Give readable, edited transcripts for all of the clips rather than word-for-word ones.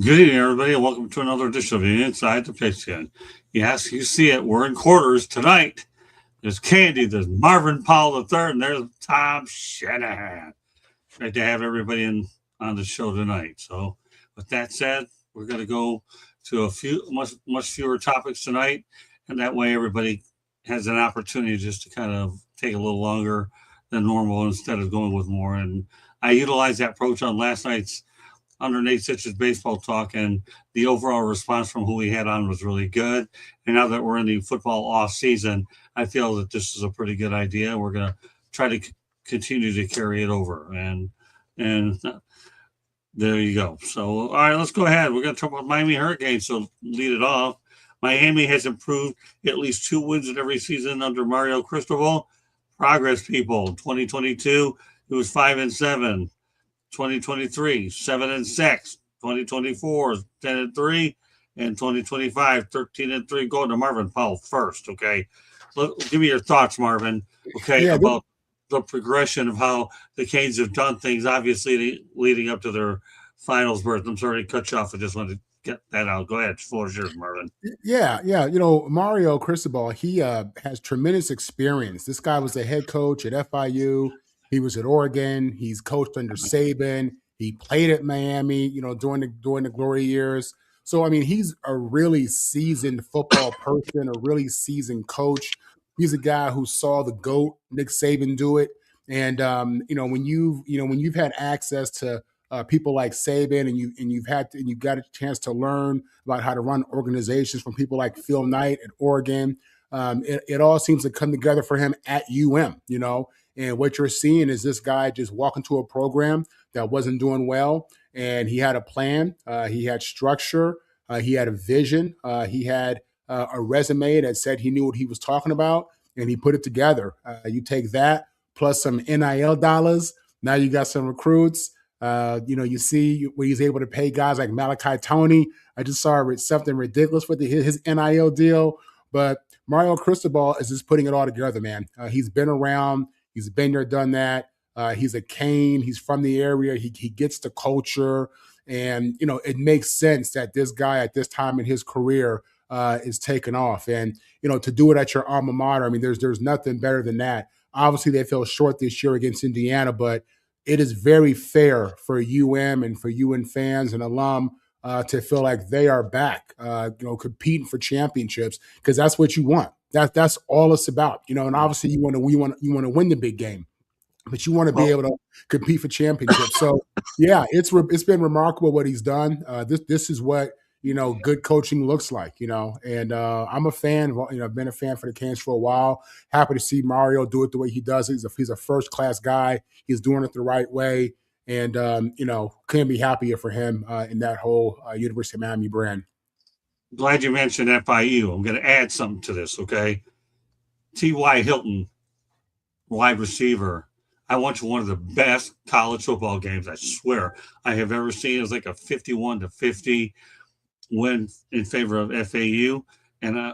Good evening, everybody, and welcome to another edition of Inside the Pigskin. Yes, you see it. We're in quarters tonight. There's Candy, there's Marvin Powell III, and there's Tom Shanahan. Great to have everybody on the show tonight. So, with that said, we're going to go to a few much fewer topics tonight, and that way everybody has an opportunity just to kind of take a little longer than normal instead of going with more. And I utilized that approach on last night's under Nate Sitch's baseball talk, and the overall response from who we had on was really good. And now that we're in the football off season, I feel that this is a pretty good idea. We're going to try to continue to carry it over, and there you go. So, all right, let's go ahead. We're going to talk about Miami Hurricanes. So, lead it off. Miami has improved at least 2 wins in every season under Mario Cristobal. Progress, people. 2022, it was 5-7. 2023, 7-6, 2024, 10-3, and 2025, 13-3. Going to Marvin Powell first, okay? Give me your thoughts, Marvin, okay, about the progression of how the Canes have done things, obviously leading up to their finals berth. I'm sorry to cut you off. I just wanted to get that out. Go ahead. The floor is yours, Marvin. Yeah. Mario Cristobal, he has tremendous experience. This guy was a head coach at FIU. He was at Oregon. He's coached under Saban. He played at Miami, during the glory years. So, I mean, he's a really seasoned football person, a really seasoned coach. He's a guy who saw the GOAT, Nick Saban, do it. And when you've had access to people like Saban, and you've got a chance to learn about how to run organizations from people like Phil Knight at Oregon. It all seems to come together for him at UM. And what you're seeing is this guy just walk into a program that wasn't doing well, and he had a plan. He had structure. He had a vision. He had a resume that said he knew what he was talking about, and he put it together. You take that plus some NIL dollars. Now you got some recruits. You see where he's able to pay guys like Malachi Tony. I just saw something ridiculous with his NIL deal. But Mario Cristobal is just putting it all together, man. He's been around. He's been there, done that. He's a Cane. He's from the area. He gets the culture. And, it makes sense that this guy at this time in his career is taking off. And, to do it at your alma mater, I mean, there's nothing better than that. Obviously, they fell short this year against Indiana, but it is very fair for UM and for UM fans and alum to feel like they are back, competing for championships, because that's what you want. That's all it's about, and obviously you want to win the big game, but you want to be able to compete for championships. So yeah, it's been remarkable what he's done. This is what good coaching looks like, and I'm a fan. I've been a fan for the Canes for a while. Happy to see Mario do it the way he does it. He's a first class guy. He's doing it the right way, and couldn't be happier for him in that whole University of Miami brand. Glad you mentioned FIU. I'm going to add something to this, okay? T.Y. Hilton, wide receiver. I went to one of the best college football games, I swear, I have ever seen. It was like a 51-50 win in favor of FAU. And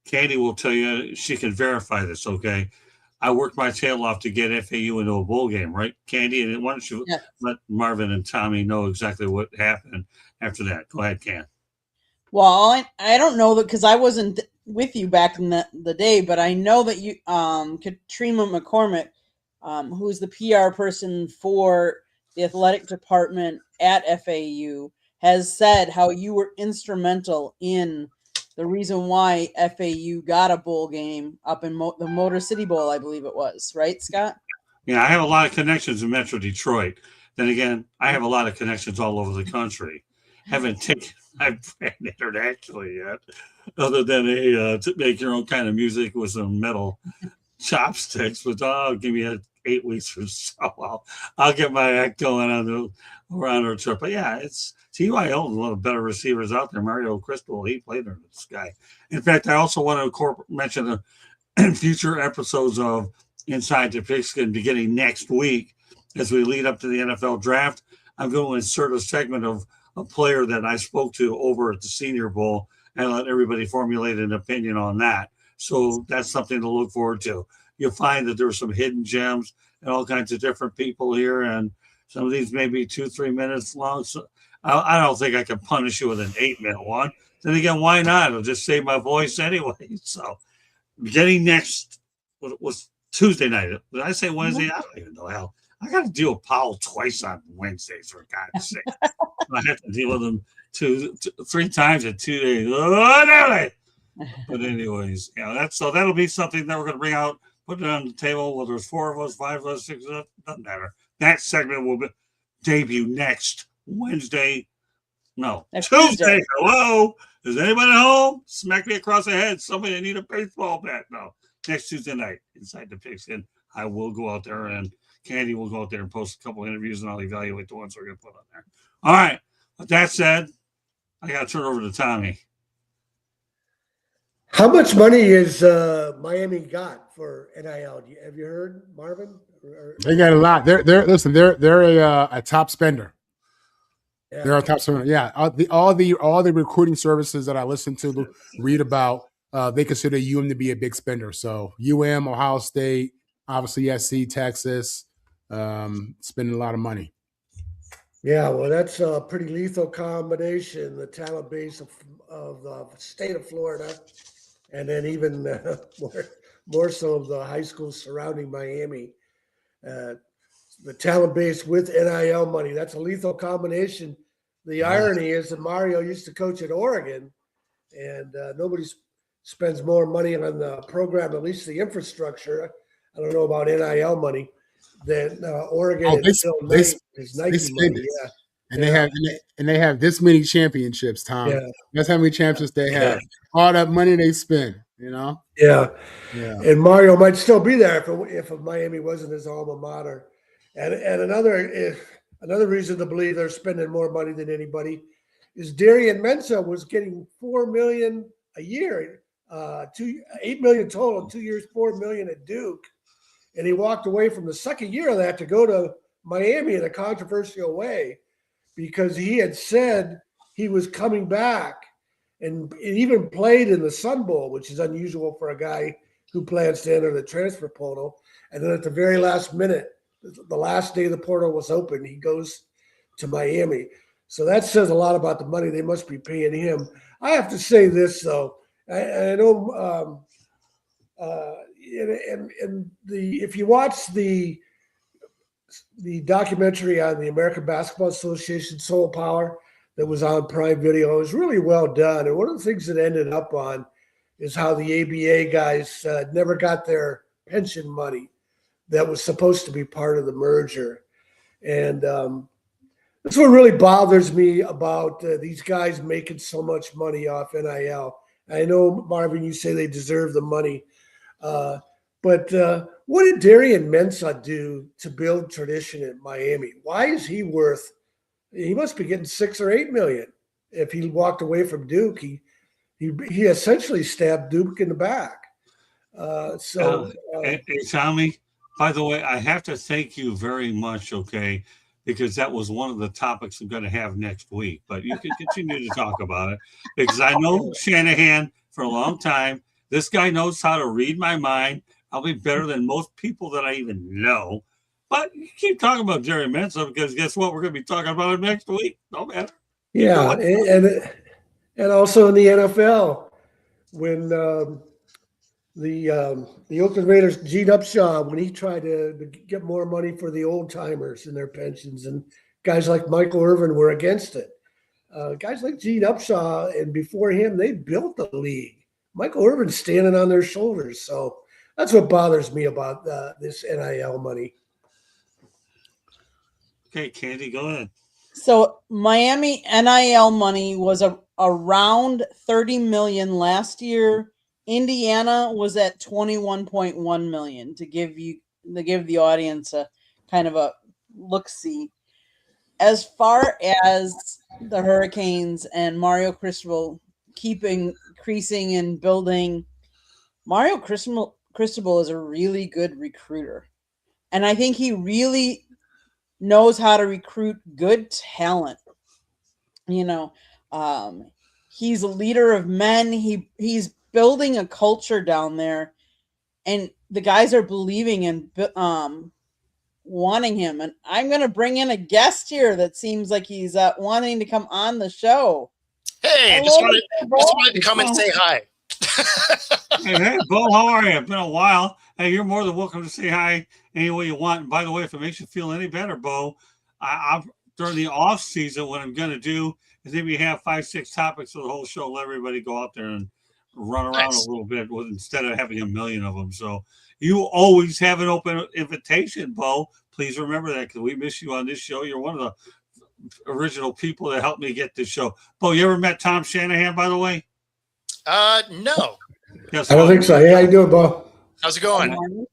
Candy will tell you, she can verify this, okay? I worked my tail off to get FAU into a bowl game, right, Candy? And why don't you let Marvin and Tommy know exactly what happened after that? Go ahead, Can. Well, I don't know that because I wasn't with you back in the day, but I know that you, Katrina McCormick, who's the PR person for the athletic department at FAU, has said how you were instrumental in the reason why FAU got a bowl game up in the Motor City Bowl, I believe it was, right, Scott? Yeah, I have a lot of connections in Metro Detroit. Then again, I have a lot of connections all over the country. Haven't taken my brand internationally yet, other than to make your own kind of music with some metal chopsticks. But give me 8 weeks or so. I'll get my act going around our trip. But yeah, it's T.Y. Hilton, one of the better receivers out there. Mario Cristobal, he played under this guy. In fact, I also want to mention in future episodes of Inside the Pigskin beginning next week, as we lead up to the NFL draft, I'm going to insert a segment of a player that I spoke to over at the Senior Bowl and let everybody formulate an opinion on that. So that's something to look forward to. You'll find that there's some hidden gems and all kinds of different people here, and some of these may be 2-3 minutes long. So I don't think I can punish you with an 8-minute one. Then again, why not? It'll just save my voice anyway. So, beginning next was Tuesday night. Did I say Wednesday? I don't even know. Hell, I got to deal with Powell twice on Wednesdays, for God's sake. I have to deal with him three times in 2 days. Oh, but anyways, that'll be something that we're going to bring out, put it on the table. Whether it's 4 of us, 5 of us, 6 of us, doesn't matter. That segment will debut next Wednesday. No, Tuesday. Hello, is anybody home? Smack me across the head. Somebody need a baseball bat. No, next Tuesday night inside the Pigskin. I will go out there, and Candy will go out there and post a couple interviews, and I'll evaluate the ones we're going to put on there. All right. With that said, I got to turn over to Tommy. How much money is Miami got for NIL? Have you heard, Marvin? They got a lot. They're a top spender. Yeah. They're a top spender. Yeah, all the recruiting services that I listen to, read about, they consider UM to be a big spender. So UM, Ohio State, obviously SC, Texas, spending a lot of money. Yeah, well, that's a pretty lethal combination. The talent base of the state of Florida. And then even more so of the high schools surrounding Miami. The talent base with NIL money, that's a lethal combination. The irony is that Mario used to coach at Oregon, and nobody spends more money on the program, at least the infrastructure. I don't know about NIL money, than Oregon and Phil Knight, his Nike money. Yeah. And they have this many championships, Tom. Yeah. That's how many championships they have. All that money they spend, Yeah. And Mario might still be there if Miami wasn't his alma mater. And another reason to believe they're spending more money than anybody is Darian Mensah was getting $4 million a year, $8 million total, 2 years, $4 million at Duke, and he walked away from the second year of that to go to Miami in a controversial way, because he had said he was coming back and even played in the Sun Bowl, which is unusual for a guy who plans to enter the transfer portal. And then at the very last minute, the last day the portal was open, he goes to Miami. So that says a lot about the money they must be paying him. I have to say this, though. I know if you watch the documentary on the American Basketball Association, Soul Power, that was on Prime Video, it was really well done. And one of the things it ended up on is how the ABA guys never got their pension money that was supposed to be part of the merger. And that's what really bothers me about these guys making so much money off NIL. I know, Marvin, you say they deserve the money. But what did Darian Mensah do to build tradition at Miami? Why is he worth? He must be getting $6 or $8 million. If he walked away from Duke, he essentially stabbed Duke in the back. Hey, Tommy, by the way, I have to thank you very much. Okay, because that was one of the topics I'm going to have next week. But you can continue to talk about it, because I know Shanahan for a long time. This guy knows how to read my mind. I'll be better than most people that I even know. But you keep talking about Jerry Mensah, because guess what? We're going to be talking about him next week. No matter. Yeah, and also in the NFL, when the Oakland Raiders, Gene Upshaw, when he tried to get more money for the old timers and their pensions, and guys like Michael Irvin were against it. Guys like Gene Upshaw and before him, they built the league. Michael Irvin's standing on their shoulders. So that's what bothers me about this NIL money. Okay, Candy, go ahead. So Miami NIL money was around $30 million last year. Indiana was at $21.1 million, to give the audience a kind of a look-see. As far as the Hurricanes and Mario Cristobal increasing and building, Mario Cristobal is a really good recruiter. And I think he really knows how to recruit good talent. He's a leader of men. He's building a culture down there, and the guys are believing in wanting him, and I'm going to bring in a guest here that seems like he's wanting to come on the show. Hey, Hello, just Mr. Bo. wanted to come and say hi. Hey, Bo, how are you? It's been a while. Hey, you're more than welcome to say hi any way you want. And by the way, if it makes you feel any better, Bo, I'm during the off season, what I'm going to do is maybe have 5-6 topics for the whole show. Let everybody go out there and run around Nice. a little bit instead of having a million of them. So you always have an open invitation, Bo. Please remember that, because we miss you on this show. You're one of the original people that helped me get this show. Bo, you ever met Tom Shanahan, by the way? No. Yes. I don't think so. Hey, how you doing, Bo? How's it going?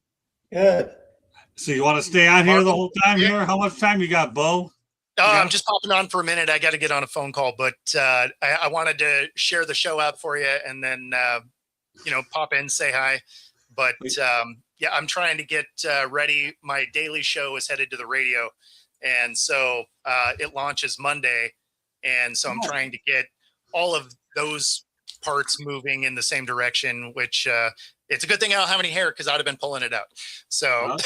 Good. So you want to stay on here the whole time here? How much time you got, Bo? I'm just popping on for a minute. I got to get on a phone call, but I wanted to share the show out for you and then, pop in, say hi. But yeah, I'm trying to get ready. My daily show is headed to the radio. And so it launches Monday. And so I'm trying to get all of those parts moving in the same direction, which it's a good thing I don't have any hair, because I'd have been pulling it out. So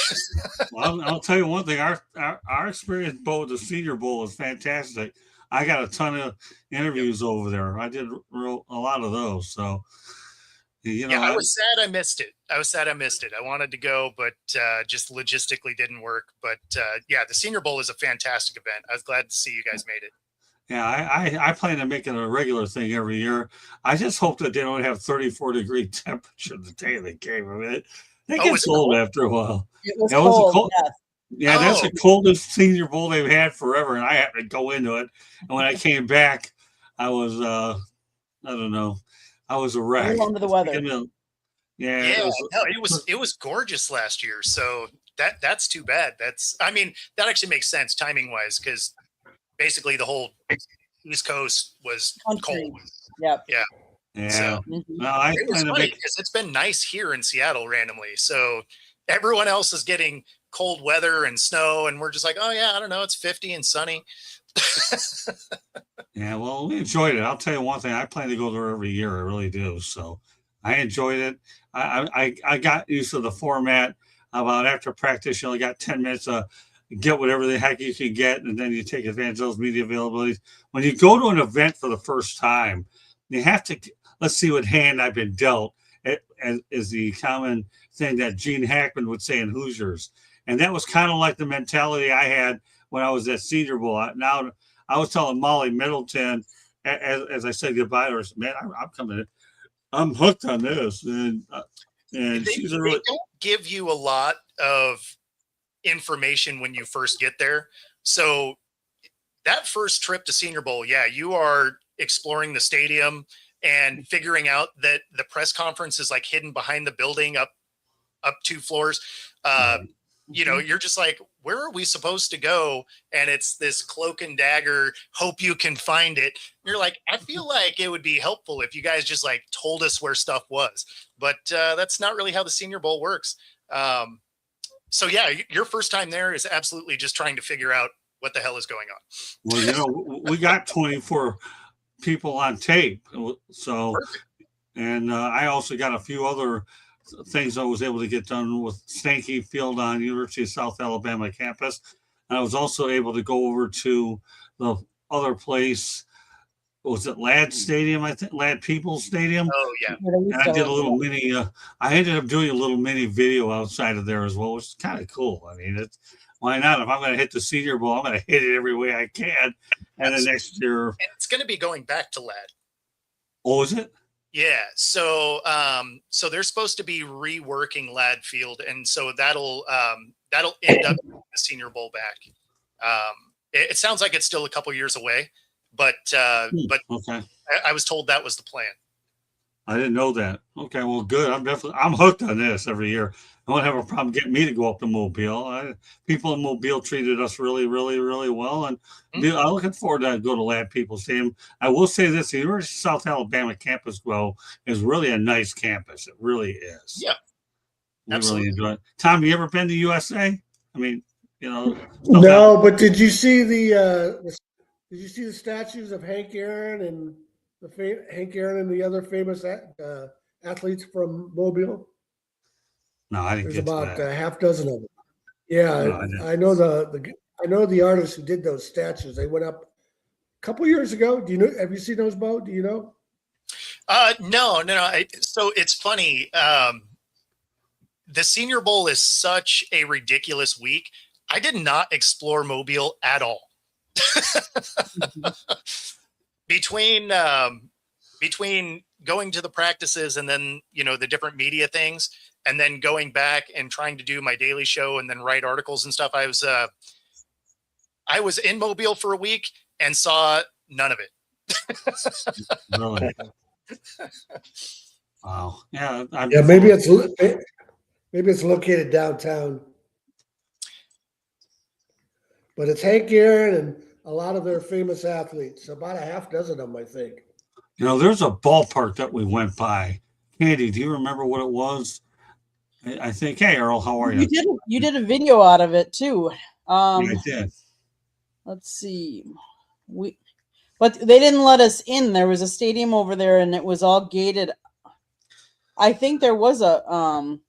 I'll tell you one thing. Our experience, Bo, with the Senior Bowl is fantastic. I got a ton of interviews over there. I did a lot of those. So, I was sad I missed it. I wanted to go, but just logistically didn't work. But the Senior Bowl is a fantastic event. I was glad to see you guys made it. Yeah, I plan to make it a regular thing every year. I just hope that they don't have 34-degree temperature the day they came of it. They get cold after a while. It was cold. Yes. Yeah, that's the coldest Senior Bowl they've had forever, and I happened to go into it. And when I came back, I was I don't know, I was a wreck. Under the weather. It was gorgeous last year. So that's too bad. That actually makes sense timing wise, because basically the whole East Coast was cold. Yep. Yeah. So it was funny because it's been nice here in Seattle randomly. So everyone else is getting cold weather and snow, and we're just like, oh yeah, I don't know, it's 50 and sunny. Yeah, well, we enjoyed it. I'll tell you one thing. I plan to go there every year. I really do. So I enjoyed it. I got used to the format. About after practice, you only got 10 minutes to get whatever the heck you can get, and then you take advantage of those media availabilities. When you go to an event for the first time, you have to, let's see what hand I've been dealt, is the common thing that Gene Hackman would say in Hoosiers. And that was kind of like the mentality I had when I was at Senior Bowl. Now, I was telling Molly Middleton, as I said goodbye to her, man, I'm coming in. I'm hooked on this. And she's they don't give you a lot of information when you first get there. So that first trip to Senior Bowl, you are exploring the stadium and figuring out that the press conference is like hidden behind the building up 2 floors. You're just like, where are we supposed to go? And it's this cloak and dagger, hope you can find it. You're like, I feel like it would be helpful if you guys just like told us where stuff was, but that's not really how the Senior Bowl works. So your first time there is absolutely just trying to figure out what the hell is going on. Well, we got 24 people on tape. So, perfect. And I also got a few other things I was able to get done with Stanky Field on University of South Alabama campus. And I was also able to go over to the other place. Was it Ladd Stadium? I think Ladd Peoples Stadium. Oh yeah. And I did a little mini. I ended up doing a little mini video outside of there as well, which is kind of cool. I mean, why not? If I'm going to hit the Senior Bowl, I'm going to hit it every way I can. And then next year, and it's going to be going back to Ladd. Oh, is it? Yeah. So they're supposed to be reworking Ladd Field, and so that'll end up the Senior Bowl back. It sounds like it's still a couple years away. But okay. I was told that was the plan. I didn't know that. Okay, well, good. I'm hooked on this every year. I won't have a problem getting me to go up to Mobile. People in Mobile treated us really, really, really well, and I'm looking forward to go to Ladd Peoples Stadium. I will say this: the University of South Alabama campus, is really a nice campus. It really is. Yeah, absolutely. Really enjoy it. Tom, you ever been to USA? I mean, No, but did you see the statues of Hank Aaron and Hank Aaron and the other famous athletes from Mobile? No, I didn't. There's about a half dozen of them. Yeah, No, I didn't. I know the artists who did those statues. They went up a couple years ago. Do you know? Have you seen those, Bo? Do you know? No. So it's funny. The Senior Bowl is such a ridiculous week. I did not explore Mobile at all. between going to the practices and then the different media things, and then going back and trying to do my daily show and then write articles and stuff, I was in Mobile for a week and saw none of it. Really? Wow. Yeah. Yeah, maybe it's located downtown, but it's Hank Aaron and a lot of their famous athletes. About a half dozen of them, I think. There's a ballpark that we went by. Candy, do you remember what it was? I think. Hey, Earl, how are you? You did a video out of it too. Yeah, I did. Let's see. But they didn't let us in. There was a stadium over there, and it was all gated. I think there was there's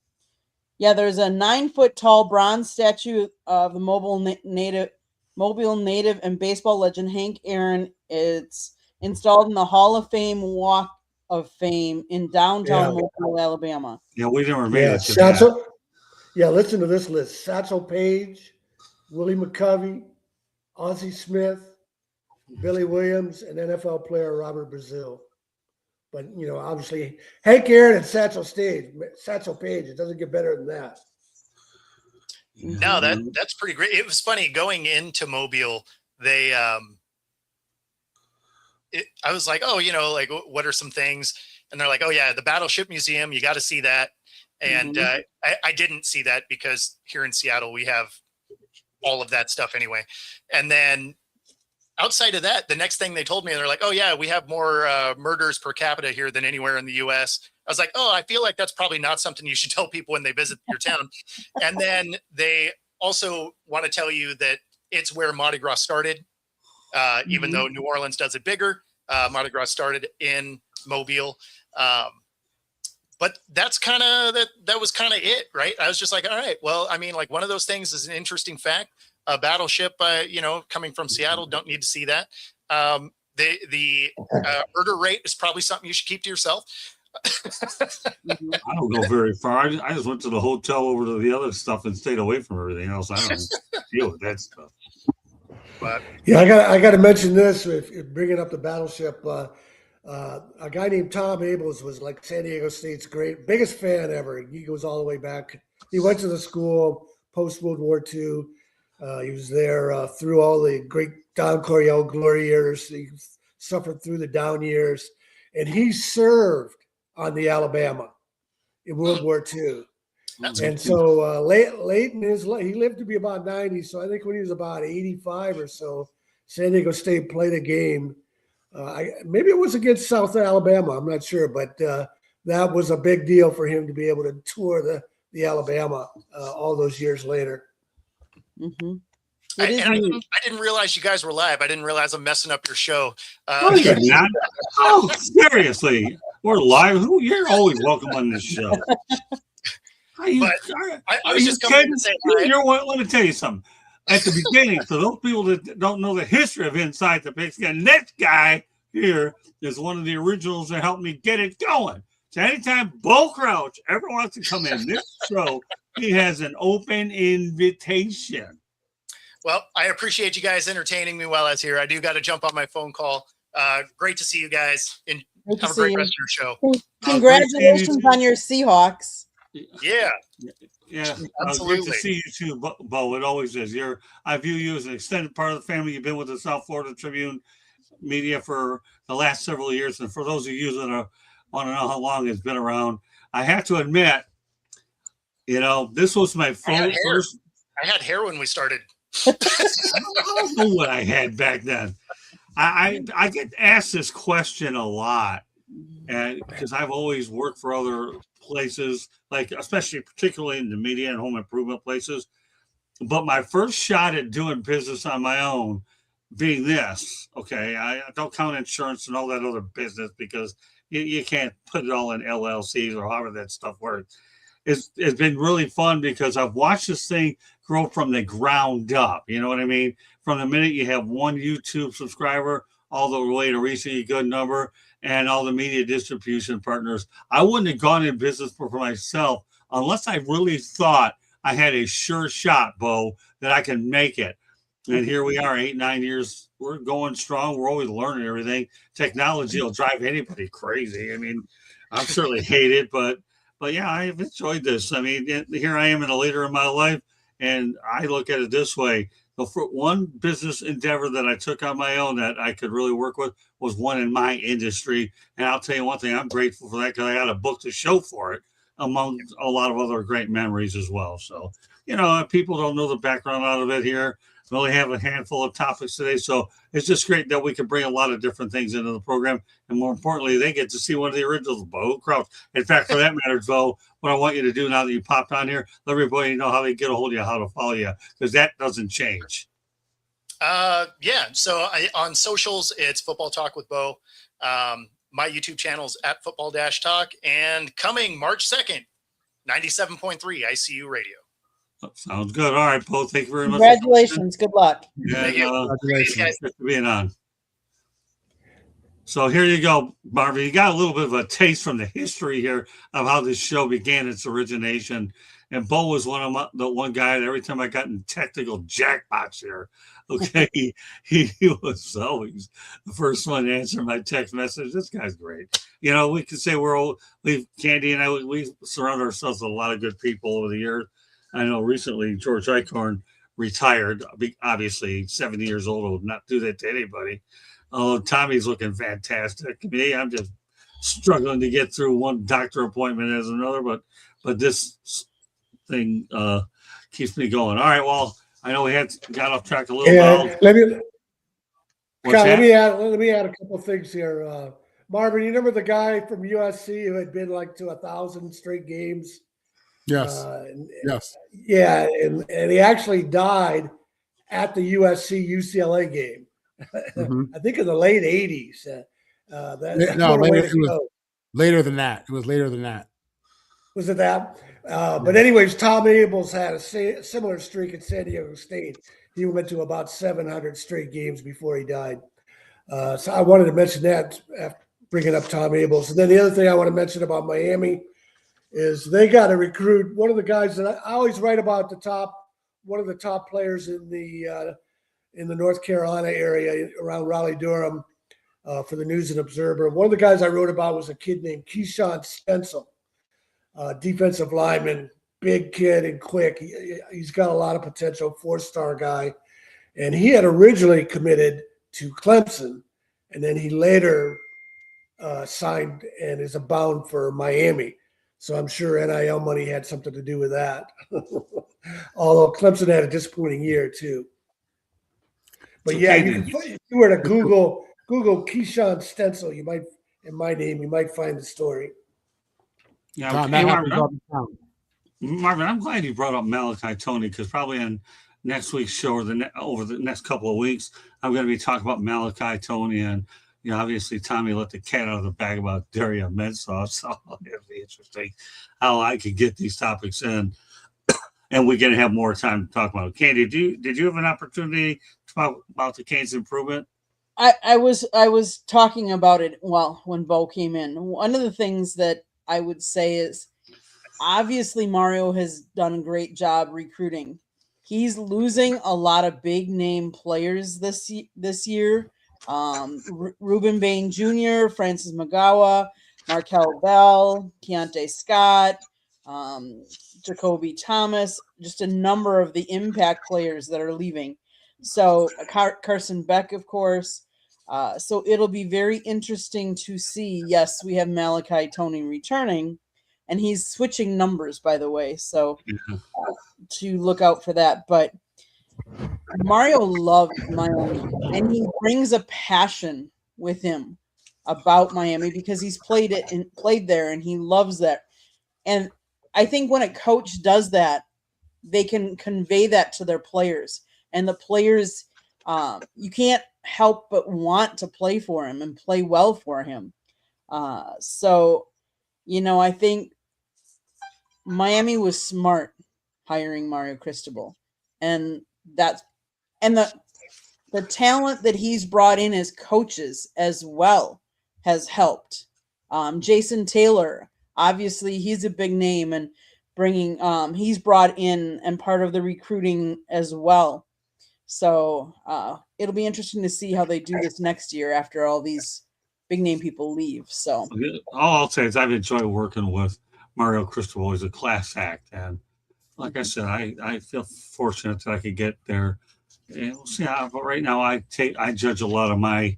a 9-foot tall bronze statue of the Mobile native and baseball legend Hank Aaron. It's installed in the Hall of Fame Walk of Fame in downtown Mobile, Alabama. Yeah, we never made it to Satchel, that. Yeah, listen to this list: Satchel Paige, Willie McCovey, Ozzie Smith, Billy Williams, and NFL player Robert Brazile. But obviously Hank Aaron and Satchel Paige. It doesn't get better than that. No, that's pretty great. It was funny going into Mobile. They, I was like, oh, like what are some things? And they're like, oh yeah, the Battleship Museum. You got to see that. And I didn't see that because here in Seattle we have all of that stuff anyway. And then outside of that, the next thing they told me, they're like, oh yeah, we have more murders per capita here than anywhere in the US. I was like, oh, I feel like that's probably not something you should tell people when they visit your town. And then they also want to tell you that it's where Mardi Gras started. Even though New Orleans does it bigger, Mardi Gras started in Mobile. But that's kind of that was kind of it, right? I was just like, all right, well, I mean, like one of those things is an interesting fact. A battleship, coming from Seattle, don't need to see that. The murder rate is probably something you should keep to yourself. I don't go very far. I just went to the hotel over to the other stuff and stayed away from everything else. I don't deal with that stuff. But yeah, I got to mention this. If bringing up the battleship, a guy named Tom Abels was like San Diego State's biggest fan ever. He goes all the way back. He went to the school post World War II. He was there through all the great Don Coryell glory years. He suffered through the down years, and he served on the Alabama in World War II. And so late in his life, he lived to be about 90. So I think when he was about 85 or so, San Diego State played a game. Maybe it was against South Alabama. I'm not sure, but that was a big deal for him to be able to tour the Alabama all those years later. Mm-hmm. I didn't realize you guys were live. I didn't realize I'm messing up your show. Oh, seriously, we're live. You're always welcome on this show. I was just coming to say hi. Let me tell you something. At the beginning, for those people that don't know the history of Inside the Pigskin, this guy here is one of the originals that helped me get it going. So anytime Bo Crouch ever wants to come in this show, he has an open invitation. Well, I appreciate you guys entertaining me while I was here. I do got to jump on my phone call. Great to see you guys. And have a great rest of your show. Congratulations on your Seahawks. Yeah. Yeah, absolutely. Great to see you too, Bo. It always is. I view you as an extended part of the family. You've been with the South Florida Tribune media for the last several years, and for those of you that want to know how long it's been around, I have to admit, this was my first. I had hair when we started. I don't know what I had back then. I get asked this question a lot, and because I've always worked for other places, like especially particularly in the media and home improvement places. But my first shot at doing business on my own being this, okay, I don't count insurance and all that other business because you can't put it all in LLCs or however that stuff works. it's been really fun because I've watched this thing grow from the ground up. You know what I mean? From the minute you have one YouTube subscriber all the way to reaching a good number and all the media distribution partners. I wouldn't have gone in business for myself unless I really thought I had a sure shot, Bo, that I can make it. And here we are, 8, 9 years. We're going strong. We're always learning everything. Technology will drive anybody crazy. I mean, I certainly hate it, but yeah, I've enjoyed this. I mean, here I am in a later in my life, and I look at it this way. The one business endeavor that I took on my own that I could really work with was one in my industry. And I'll tell you one thing, I'm grateful for that because I got a book to show for it, among a lot of other great memories as well. So, people don't know the background out of it here. We only have a handful of topics today. So it's just great that we can bring a lot of different things into the program. And more importantly, they get to see one of the originals, Bo Crouch. In fact, for that matter, Bo, what I want you to do now that you popped on here, let everybody know how they get a hold of you, how to follow you, because that doesn't change. Yeah. So on socials, it's Football Talk with Bo. My YouTube channel is at Football-Talk. And coming March 2nd, 97.3 ICU Radio. Sounds good. All right, Bo. Thank you very much. Congratulations. Good luck. Thank you. Congratulations. Thanks for being on. So here you go, Marvin. You got a little bit of a taste from the history here of how this show began its origination. And Bo was the one guy that every time I got in technical jackpots here, okay, he was always the first one to answer my text message. This guy's great. We could say Candy and I, we surround ourselves with a lot of good people over the years. I know recently George Eichhorn retired, obviously 70 years old, would not do that to anybody. Tommy's looking fantastic. Me, I'm just struggling to get through one doctor appointment as another, but this thing keeps me going. All right, well, I know we got off track a little bit. Let me add a couple of things here. Marvin, you remember the guy from USC who had been like to 1,000 straight games? Yes. Yes. Yeah, and he actually died at the USC UCLA game. Mm-hmm. I think in the late 80s. Later than that. It was later than that. Was it that? But anyways, Tom Abels had a similar streak at San Diego State. He went to about 700 straight games before he died. So I wanted to mention that, bringing up Tom Abels. And then the other thing I want to mention about Miami is they got to recruit one of the guys that I always write about one of the top players in the North Carolina area around Raleigh-Durham for the News and Observer. One of the guys I wrote about was a kid named Keyshawn Stencil, defensive lineman, big kid and quick. He's got a lot of potential, 4-star guy. And he had originally committed to Clemson, and then he later signed and is bound for Miami. So I'm sure NIL money had something to do with that. Although Clemson had a disappointing year too. But yeah, if you were to Google Keyshawn Stencil, you might find the story. Yeah, Marvin, I'm glad you brought up Malachi Tony because probably on next week's show or over the next couple of weeks, I'm going to be talking about Malachi Tony and obviously Tommy let the cat out of the bag about Daria Mensah, so it'll be interesting how I can get these topics in, and we're going to have more time to talk about it. Candy, did you have an opportunity to talk about the Canes improvement? I was talking about it when Bo came in. One of the things that I would say is obviously Mario has done a great job recruiting. He's losing a lot of big name players this year. Reuben Bain Jr., Francis Magawa, Markel Bell, Keontae Scott, Jacoby Thomas, just a number of the impact players that are leaving. So Carson Beck, of course. So it'll be very interesting to see. Yes, we have Malachi Tony returning, and he's switching numbers, by the way. So to look out for that. But Mario loves Miami, and he brings a passion with him about Miami because he's played there, and he loves that. And I think when a coach does that, they can convey that to their players, and the players, you can't help but want to play for him and play well for him. So, I think Miami was smart hiring Mario Cristobal, and the talent that he's brought in as coaches as well has helped. Jason Taylor, obviously, he's a big name, and bringing he's brought in and part of the recruiting as well. So it'll be interesting to see how they do this next year after all these big name people leave. So All I'll say is I've enjoyed working with Mario Cristobal. He's a class act, and like I said, I feel fortunate that I could get there. And we'll see how. But right now, I judge a lot of my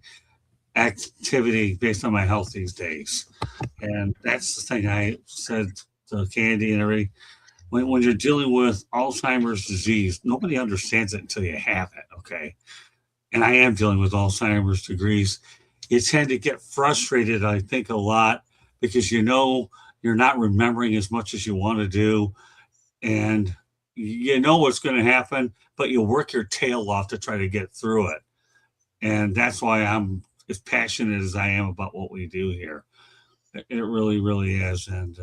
activity based on my health these days, and that's the thing I said to Candy and everybody. When you're dealing with Alzheimer's disease, nobody understands it until you have it. Okay, and I am dealing with Alzheimer's disease. You tend to get frustrated, I think, a lot because you're not remembering as much as you want to do, and you know what's going to happen, but you work your tail off to try to get through it. And that's why I'm as passionate as I am about what we do here. It really, really is. And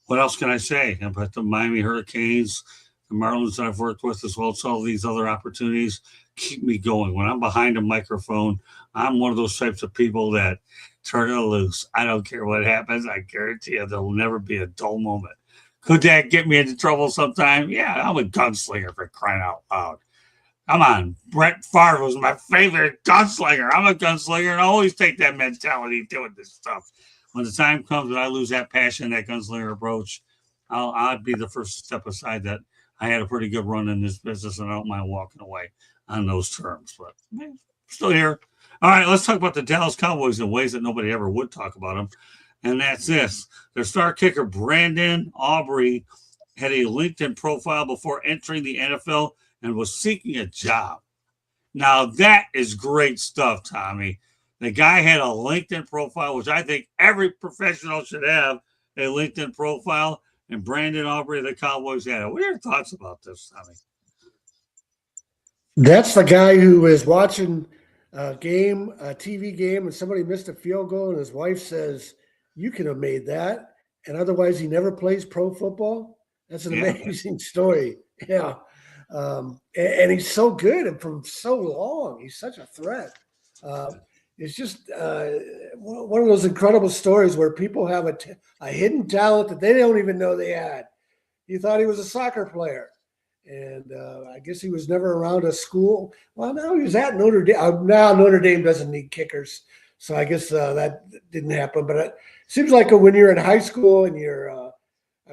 what else can I say about the Miami Hurricanes, the Marlins that I've worked with, as well as all these other opportunities? Keep me going. When I'm behind a microphone, I'm one of those types of people that turn it loose. I don't care what happens. I guarantee you there'll never be a dull moment. Could that get me into trouble sometime? Yeah, I'm a gunslinger, for crying out loud. Come on. Brett Favre was my favorite gunslinger. I'm a gunslinger and I always take that mentality doing this stuff. When the time comes that I lose that passion, that gunslinger approach, I'll be the first to step aside that I had a pretty good run in this business and I don't mind walking away on those terms. But I'm still here. All right, let's talk about the Dallas Cowboys in ways that nobody ever would talk about them. And that's this. Their star kicker, Brandon Aubrey, had a LinkedIn profile before entering the NFL and was seeking a job. Now, that is great stuff, Tommy. The guy had a LinkedIn profile, which I think every professional should have a LinkedIn profile, and Brandon Aubrey of the Cowboys had it. What are your thoughts about this, Tommy? That's the guy who was watching a TV game, and somebody missed a field goal, and his wife says, "You could have made that," and otherwise he never plays pro football. That's an amazing story. Yeah. And he's so good and from so long. He's such a threat. It's just one of those incredible stories where people have a hidden talent that they don't even know they had. He thought he was a soccer player. And I guess he was never around a school. Well, no, he was at Notre Dame. Now Notre Dame doesn't need kickers. So I guess that didn't happen. But it seems like when you're in high school and you're a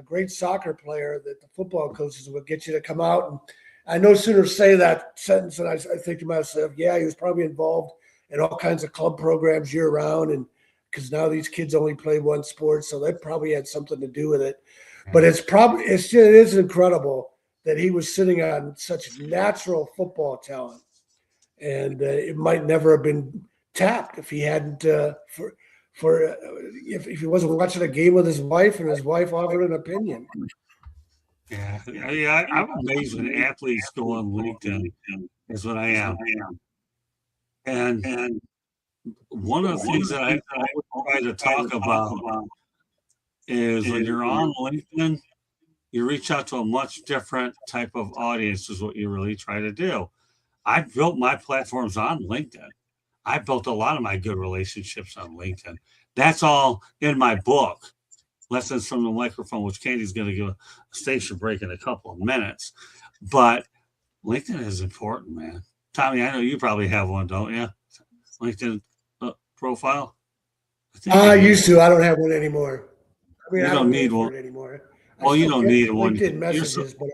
great soccer player, that the football coaches will get you to come out. And I no sooner say that sentence than I think to myself, yeah, he was probably involved in all kinds of club programs year round. And because now these kids only play one sport, so that probably had something to do with it. But it is incredible that he was sitting on such natural football talent. And it might never have been tapped if he hadn't if he wasn't watching a game with his wife and his wife offered an opinion. Yeah, I'm amazed when athletes go on LinkedIn. Is what I am. And one of the things that I would try to talk about is when you're on LinkedIn, you reach out to a much different type of audience is what you really try to do. I built my platforms on LinkedIn. I built a lot of my good relationships on LinkedIn. That's all in my book, Lessons from the Microphone, which Candy's going to give a station break in a couple of minutes. But LinkedIn is important, man. Tommy, I know you probably have one, don't you? LinkedIn profile? I used to. I don't have one anymore. I mean, you don't need one anymore. Well, you don't need one. LinkedIn messages, but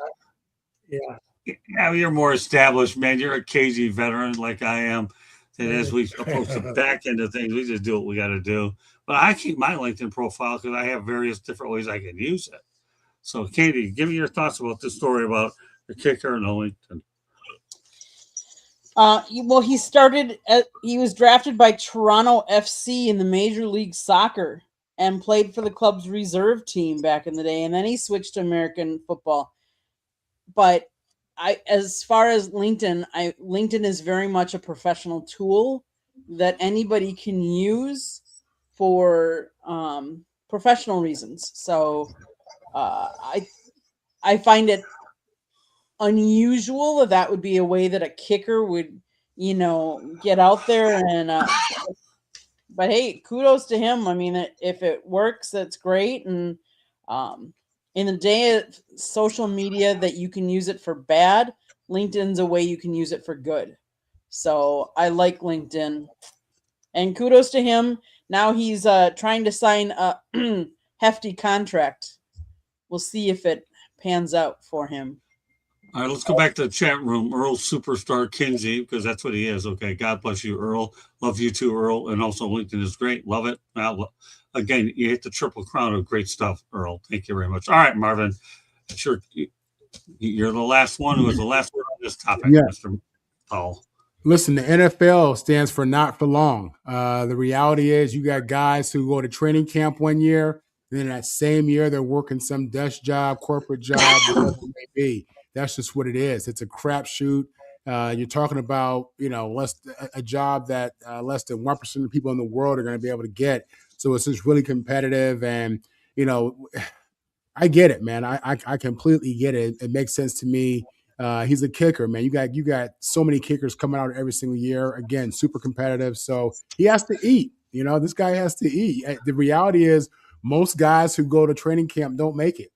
yeah, you're more established, man. You're a KG veteran like I am. And as we approach the back end of things, we just do what we got to do. But I keep my LinkedIn profile because I have various different ways I can use it. So, Katie, give me your thoughts about this story about the kicker and the LinkedIn. Well, he was drafted by Toronto FC in the Major League Soccer and played for the club's reserve team back in the day. And then he switched to American football. But as far as LinkedIn, LinkedIn is very much a professional tool that anybody can use for professional reasons. So I find it unusual that would be a way that a kicker would, get out there and. But hey, kudos to him. I mean, if it works, that's great. And in the day of social media that you can use it for bad, LinkedIn's a way you can use it for good. So I like LinkedIn, and kudos to him. Now he's trying to sign a hefty contract. We'll see if it pans out for him. All right, let's go back to the chat room. Earl Superstar Kinsey, because that's what he is. Okay, God bless you, Earl. Love you too, Earl. And also LinkedIn is great. Love it. Again, you hit the triple crown of great stuff, Earl. Thank you very much. All right, Marvin. You're the last one who is the last word on this topic, Yeah. Mr. Paul. Listen, the NFL stands for not for long. The reality is you got guys who go to training camp one year, and then that same year they're working some desk job, corporate job, whatever it may be. That's just what it is. It's a crapshoot. You're talking about, a job that less than 1% of people in the world are going to be able to get. So it's just really competitive. And, I get it, man. I completely get it. It makes sense to me. He's a kicker, man. You got so many kickers coming out every single year. Again, super competitive. So he has to eat. This guy has to eat. The reality is most guys who go to training camp don't make it.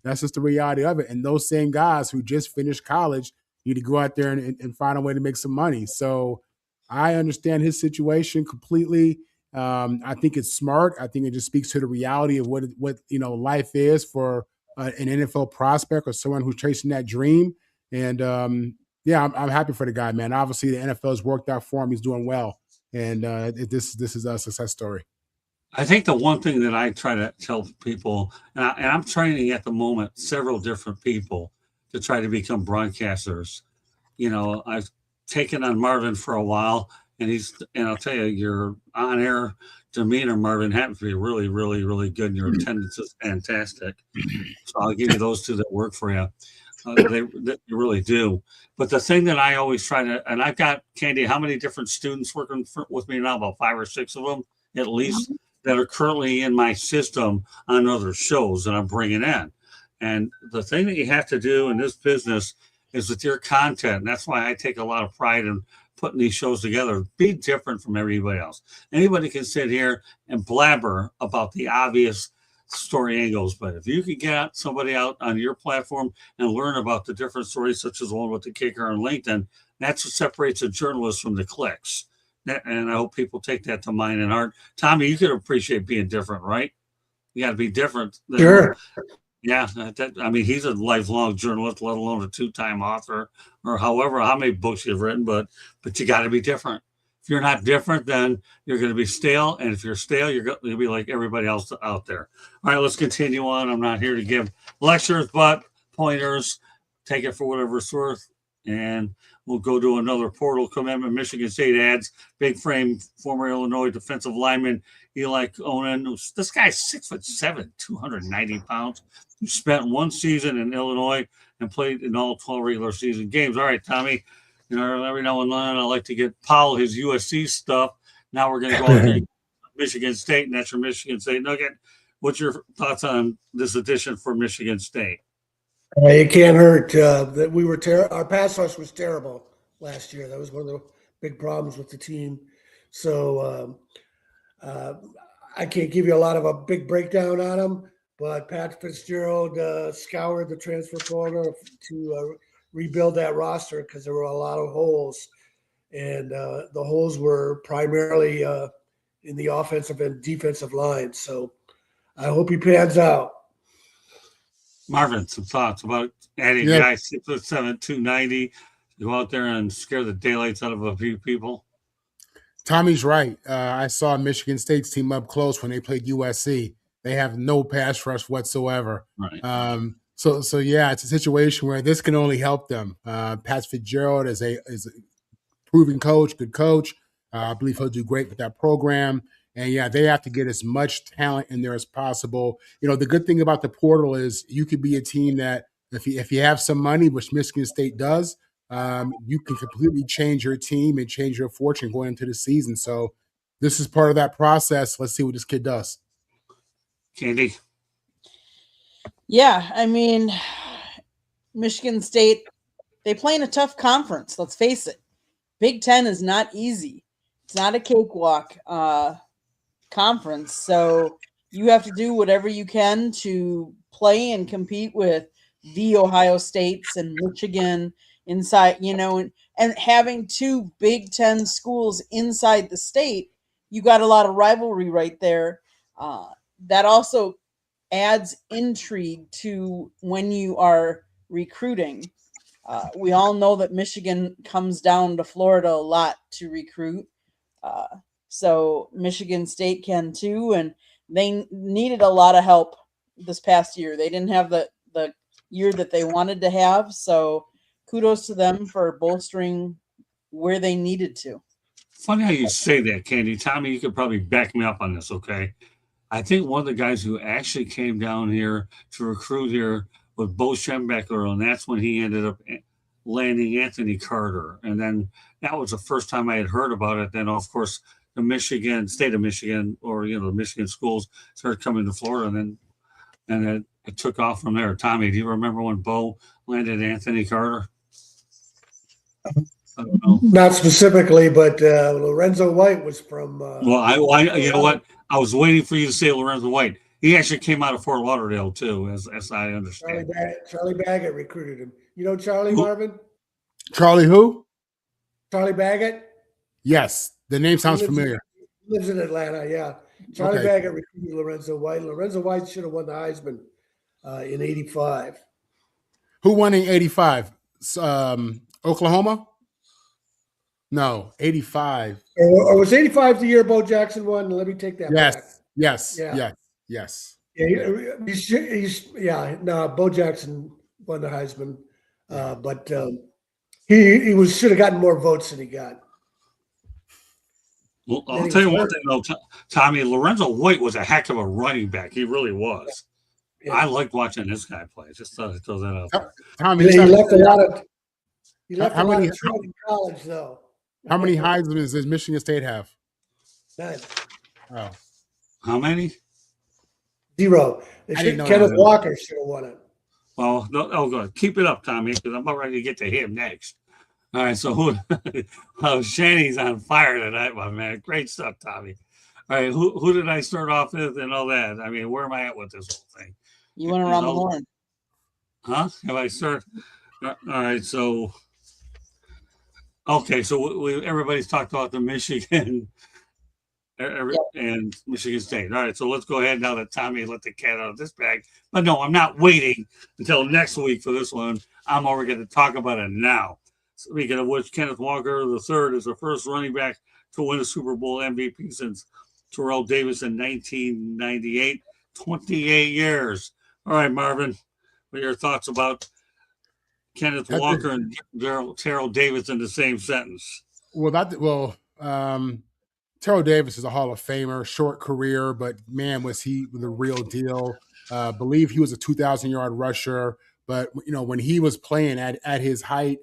That's just the reality of it. And those same guys who just finished college need to go out there and find a way to make some money. So I understand his situation completely. I think it's smart. I think it just speaks to the reality of what life is for an NFL prospect or someone who's chasing that dream. And I'm happy for the guy, man. Obviously, the NFL has worked out for him. He's doing well, and this is a success story. I think the one thing that I try to tell people, and I'm training at the moment several different people to try to become broadcasters. I've taken on Marvin for a while, and I'll tell you, your on-air demeanor, Marvin, happens to be really, really, really good, and your attendance is fantastic. So I'll give you those two that work for you. They really do. But the thing that I always try to, and I've got, Candy, how many different students working with me now? About 5 or 6 of them, at least, that are currently in my system on other shows that I'm bringing in. And the thing that you have to do in this business is with your content. And that's why I take a lot of pride in putting these shows together. Be different from everybody else. Anybody can sit here and blabber about the obvious story angles, but if you could get somebody out on your platform and learn about the different stories, such as the one with the kicker on LinkedIn, that's what separates a journalist from the clicks. And I hope people take that to mind and heart. Tommy, you could appreciate being different, right? You got to be different. Sure. Yeah. He's a lifelong journalist, let alone a 2-time author or however, how many books you've written, but you got to be different. If you're not different, then you're going to be stale. And if you're stale, you're going to be like everybody else out there. All right, let's continue on. I'm not here to give lectures, but pointers. Take it for whatever it's worth. And we'll go to another portal commitment. Michigan State adds big frame, former Illinois defensive lineman Eli Conan. This guy's 6'7", 290 pounds. Who spent 1 season in Illinois and played in all 12 regular season games. All right, Tommy. Every now and then I like to get Powell his USC stuff. Now we're going to go out to Michigan State, and that's your Michigan State Nugget. What's your thoughts on this addition for Michigan State? It can't hurt. That we were our pass rush was terrible last year. That was one of the big problems with the team. So I can't give you a lot of a big breakdown on them, but Pat Fitzgerald scoured the transfer portal to rebuild that roster because there were a lot of holes, and the holes were primarily in the offensive and defensive line. So I hope he pans out. Marvin, some thoughts about adding guys 6'7", 290 to go out there and scare the daylights out of a few people? Tommy's right. I saw Michigan State's team up close when they played USC. They have no pass rush whatsoever. Right. So yeah, it's a situation where this can only help them. Pat Fitzgerald is a proven coach, good coach. I believe he'll do great with that program. And yeah, they have to get as much talent in there as possible. The good thing about the portal is you could be a team that if you have some money, which Michigan State does, you can completely change your team and change your fortune going into the season. So this is part of that process. Let's see what this kid does. Candy. Yeah, I mean, Michigan State, they play in a tough conference. Let's face it. Big Ten is not easy. It's not a cakewalk conference. So you have to do whatever you can to play and compete with the Ohio States and Michigan inside, and having two Big Ten schools inside the state, you got a lot of rivalry right there. That also adds intrigue to when you are recruiting. We all know that Michigan comes down to Florida a lot to recruit. Uh, so Michigan State can too, and they needed a lot of help this past year. They didn't have the year that they wanted to have, so kudos to them for bolstering where they needed to. Funny how you say that, Candy. Tommy, you could probably back me up on this, okay? I think one of the guys who actually came down here to recruit here was Bo Schembechler, and that's when he ended up landing Anthony Carter. And then that was the first time I had heard about it. Then, of course, the state of Michigan, or the Michigan schools started coming to Florida, and it took off from there. Tommy, do you remember when Bo landed Anthony Carter? I don't know. Not specifically, but Lorenzo White was from. Well, you know what? I was waiting for you to say Lorenzo White. He actually came out of Fort Lauderdale too, as I understand. Charlie Baggett recruited him. You know Charlie, Marvin? Charlie who? Charlie Baggett? Yes. The name sounds familiar. He lives in Atlanta, yeah. Charlie Baggett recruited Lorenzo White. Lorenzo White should have won the Heisman in 85. Who won in 85? Oklahoma? No, 85. Or was 85 the year Bo Jackson won? Let me take that back. Yes. Yeah, no, Bo Jackson won the Heisman, but he should have gotten more votes than he got. Well, I'll tell you one thing though, Tommy. Lorenzo White was a heck of a running back. He really was. Yeah. I liked watching this guy play. Just thought I'd throw that out there. Tommy, he left a lot of. He left a lot of trouble in college, though. How many Heismans does Michigan State have? 9. Oh. How many? 0. Kenneth Walker should have won it. Well, good. Keep it up, Tommy, because I'm about ready to get to him next. All right, so Shanny's on fire tonight, my man. Great stuff, Tommy. All right, who did I start off with and all that? I mean, where am I at with this whole thing? You went around the horn. Huh? Have I started? All right, so okay, so everybody's talked about the Michigan and Michigan State. All right, so let's go ahead now that Tommy let the cat out of this bag. But no, I'm not waiting until next week for this one. I'm already going to talk about it now. Speaking of which, Kenneth Walker III is the first running back to win a Super Bowl MVP since Terrell Davis in 1998. 28 years. All right, Marvin, what are your thoughts about Kenneth Walker and Terrell Davis in the same sentence? Terrell Davis is a Hall of Famer, short career, but man, was he the real deal. Believe he was a 2,000-yard rusher, but when he was playing at his height,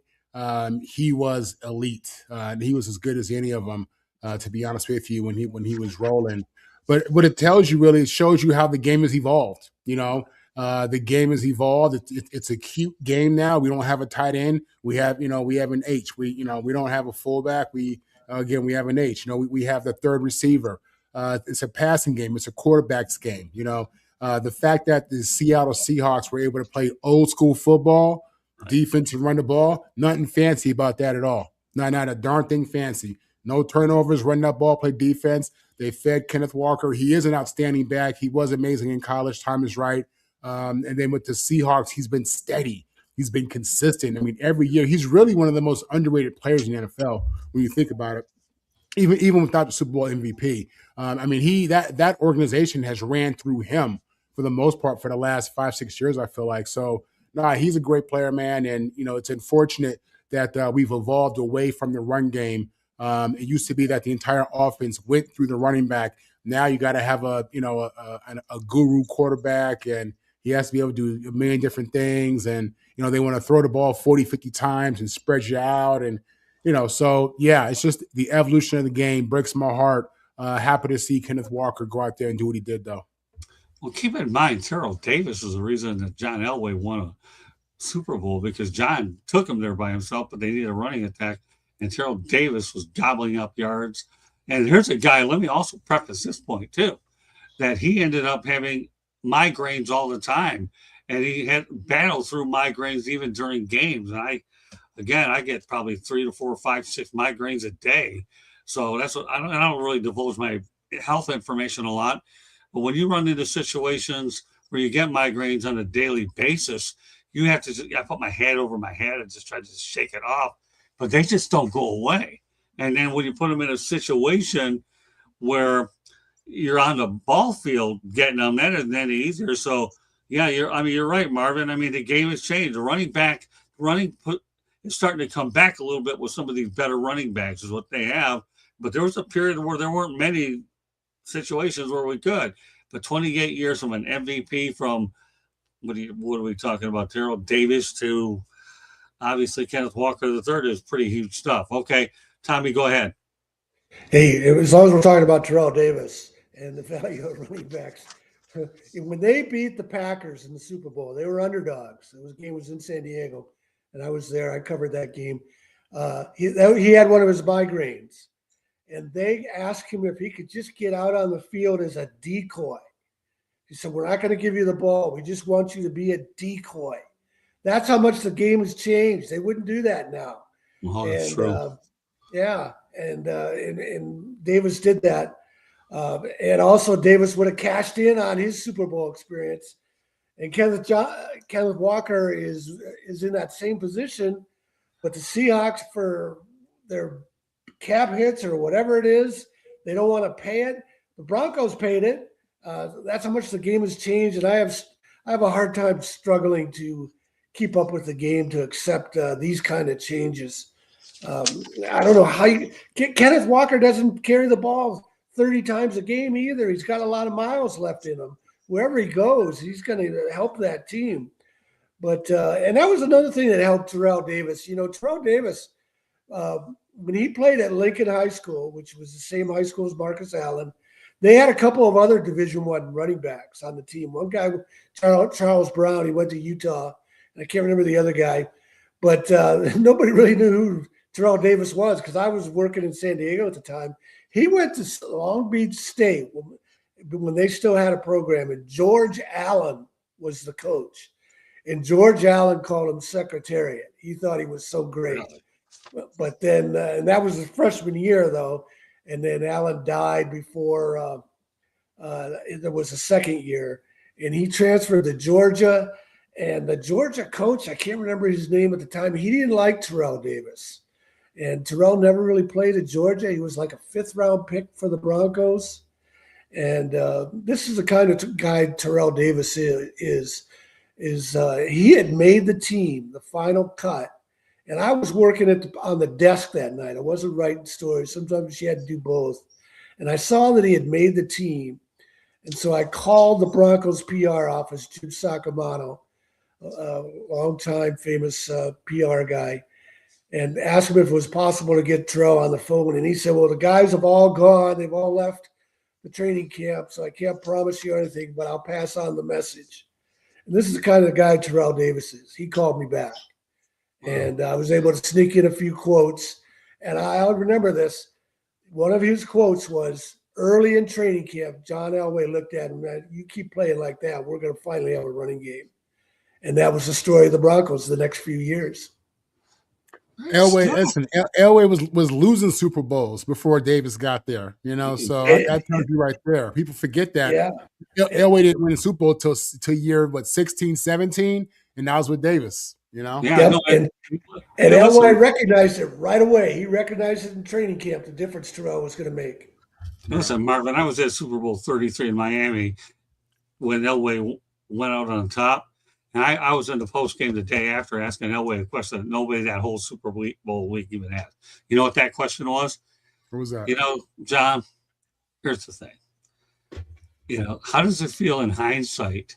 he was elite. He was as good as any of them, to be honest with you, when he was rolling. But what it tells you really, it shows you how the game has evolved. The game has evolved. It's a cute game now. We don't have a tight end. We have an H. We don't have a fullback. We have an H. We have the third receiver. It's a passing game. It's a quarterback's game. The fact that the Seattle Seahawks were able to play old school football, defense and run the ball, nothing fancy about that at all. Not a darn thing fancy. No turnovers, run that ball, play defense. They fed Kenneth Walker. He is an outstanding back. He was amazing in college. Time is right. And then with the Seahawks, he's been steady. He's been consistent. I mean, every year, he's really one of the most underrated players in the NFL when you think about it. Even without the Super Bowl MVP. That organization has ran through him for the most part for the last 5-6 years, I feel like. So, he's a great player, man. And, it's unfortunate that we've evolved away from the run game. It used to be that the entire offense went through the running back. Now you got to have a guru quarterback, and he has to be able to do a million different things. And, they want to throw the ball 40, 50 times and spread you out. And, it's just the evolution of the game breaks my heart. Happy to see Kenneth Walker go out there and do what he did, though. Well, keep in mind, Terrell Davis is the reason that John Elway won a Super Bowl because John took him there by himself, but they needed a running attack, and Terrell Davis was gobbling up yards. And here's a guy, let me also preface this point too, that he ended up having migraines all the time. And he had battled through migraines even during games. And I get probably 3 to 4, 5, 6 migraines a day. So that's what I don't really divulge my health information a lot. But when you run into situations where you get migraines on a daily basis, you have to, I put my head over my head and just try to shake it off, but they just don't go away. And then when you put them in a situation where you're on the ball field getting them, that isn't any easier. So yeah, you're right, Marvin. I mean, the game has changed. The running is starting to come back a little bit with some of these better running backs is what they have. But there was a period where there weren't many situations where we could. But 28 years from an MVP, from what are we talking about? Terrell Davis to obviously Kenneth Walker III is pretty huge stuff. Okay, Tommy, go ahead. Hey, as long as we're talking about Terrell Davis and the value of running backs, when they beat the Packers in the Super Bowl, they were underdogs. The game was in San Diego, and I was there. I covered that game. He had one of his migraines, and they asked him if he could just get out on the field as a decoy. He said, "We're not going to give you the ball. We just want you to be a decoy." That's how much the game has changed. They wouldn't do that now. Oh, that's true. And Davis did that. And also Davis would have cashed in on his Super Bowl experience. And Kenneth Walker is in that same position, but the Seahawks, for their cap hits or whatever it is, they don't want to pay it. The Broncos paid it. That's how much the game has changed. And I have a hard time struggling to keep up with the game to accept these kind of changes. I don't know how Kenneth Walker doesn't carry the ball 30 times a game either. He's got a lot of miles left in him. Wherever he goes, he's going to help that team. But and that was another thing that helped Terrell Davis. You know, Terrell Davis, when he played at Lincoln High School, which was the same high school as Marcus Allen, they had a couple of other Division I running backs on the team. One guy, Charles Brown, he went to Utah. And I can't remember the other guy. But nobody really knew who Terrell Davis was because I was working in San Diego at the time. He went to Long Beach State when they still had a program, and George Allen was the coach. And George Allen called him Secretariat. He thought he was so great. But then, and that was his freshman year, though. And then Allen died before there was a second year. And he transferred to Georgia. And the Georgia coach, I can't remember his name at the time, he didn't like Terrell Davis. And Terrell never really played at Georgia. He was like a 5th-round pick for the Broncos. And this is the kind of guy Terrell Davis is he had made the team, the final cut. And I was working on the desk that night. I wasn't writing stories. Sometimes you had to do both. And I saw that he had made the team. And so I called the Broncos PR office, Jim Sacamano, a longtime famous PR guy, and asked him if it was possible to get Terrell on the phone. And he said, well, the guys have all gone. They've all left the training camp, so I can't promise you anything, but I'll pass on the message. And this is the kind of guy Terrell Davis is. He called me back. And I was able to sneak in a few quotes. And I'll remember this. One of his quotes was, early in training camp, John Elway looked at him, man, you keep playing like that, we're going to finally have a running game. And that was the story of the Broncos the next few years. Elway was losing Super Bowls before Davis got there, you know, so that tells you right there. People forget that. Yeah. Elway didn't win a Super Bowl till year, 16, 17, and that was with Davis, you know? Yeah, and Elway recognized it right away. He recognized it in training camp, the difference Terrell was going to make. Listen, Marvin, I was at Super Bowl 33 in Miami when Elway went out on top. And I was in the post game the day after asking Elway a question that nobody that whole Super Bowl week even asked. You know what that question was? What was that? You know, John, here's the thing. You know, how does it feel in hindsight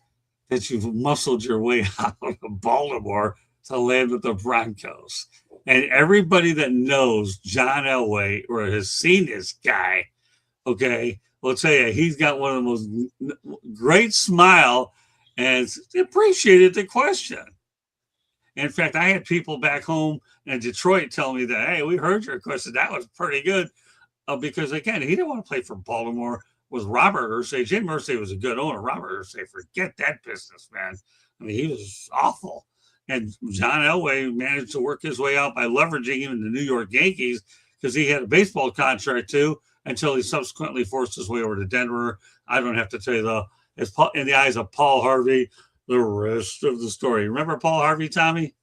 that you've muscled your way out of Baltimore to land with the Broncos? And everybody that knows John Elway or has seen this guy, okay, will tell you he's got one of the most great smile and appreciated the question. In fact, I had people back home in Detroit tell me that, hey, we heard your question. That was pretty good. Because, again, he didn't want to play for Baltimore with Robert Irsay. Jim Irsay was a good owner. Robert Irsay, forget that business, man. I mean, he was awful. And John Elway managed to work his way out by leveraging him in the New York Yankees because he had a baseball contract, too, until he subsequently forced his way over to Denver. I don't have to tell you, though, in the eyes of Paul Harvey, the rest of the story. Remember Paul Harvey, Tommy?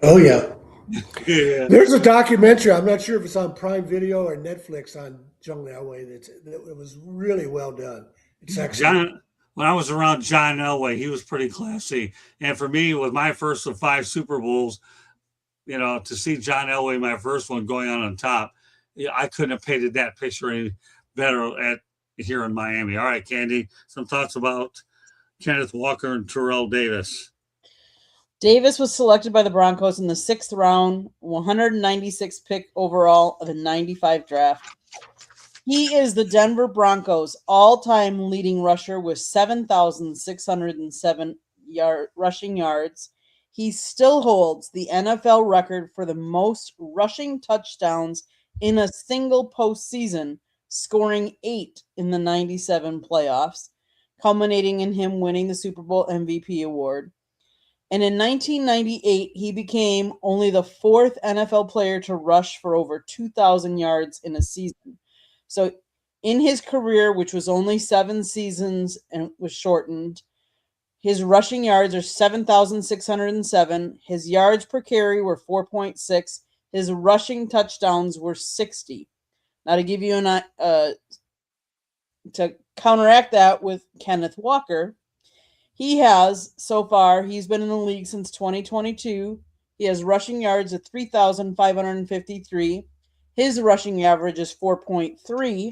Oh, yeah. Yeah. There's a documentary. I'm not sure if it's on Prime Video or Netflix on John Elway. That was really well done. It's excellent. When I was around John Elway, he was pretty classy. And for me, with my first of 5 Super Bowls, to see John Elway, my first one, going on top, I couldn't have painted that picture any better here in Miami. All right, Candy, some thoughts about Kenneth Walker and Terrell Davis. Davis was selected by the Broncos in the 6th round, 196th pick overall of the 95 draft. He is the Denver Broncos' all-time leading rusher with 7,607 rushing yards. He still holds the NFL record for the most rushing touchdowns in a single postseason, scoring 8 in the 97 playoffs, culminating in him winning the Super Bowl MVP award. And in 1998, he became only the 4th NFL player to rush for over 2,000 yards in a season. So in his career, which was only 7 seasons and was shortened, his rushing yards are 7,607. His yards per carry were 4.6. His rushing touchdowns were 60. Now, to give you to counteract that with Kenneth Walker, he's been in the league since 2022. He has rushing yards of 3,553. His rushing average is 4.3.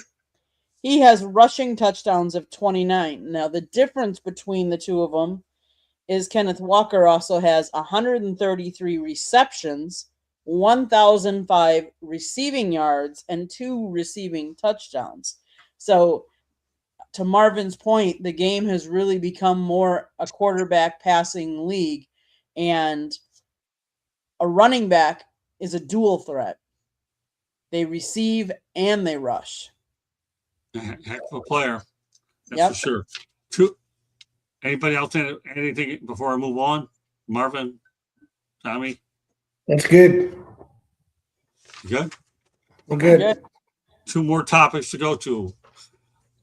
He has rushing touchdowns of 29. Now, the difference between the two of them is Kenneth Walker also has 133 receptions, 1,005 receiving yards, and 2 receiving touchdowns. So, to Marvin's point, the game has really become more a quarterback passing league, and a running back is a dual threat. They receive and they rush. Heck of a player. That's Yep. for sure. Anybody else anything before I move on? Marvin? Tommy? That's good. You good? We're good. Okay. 2 more topics to go to.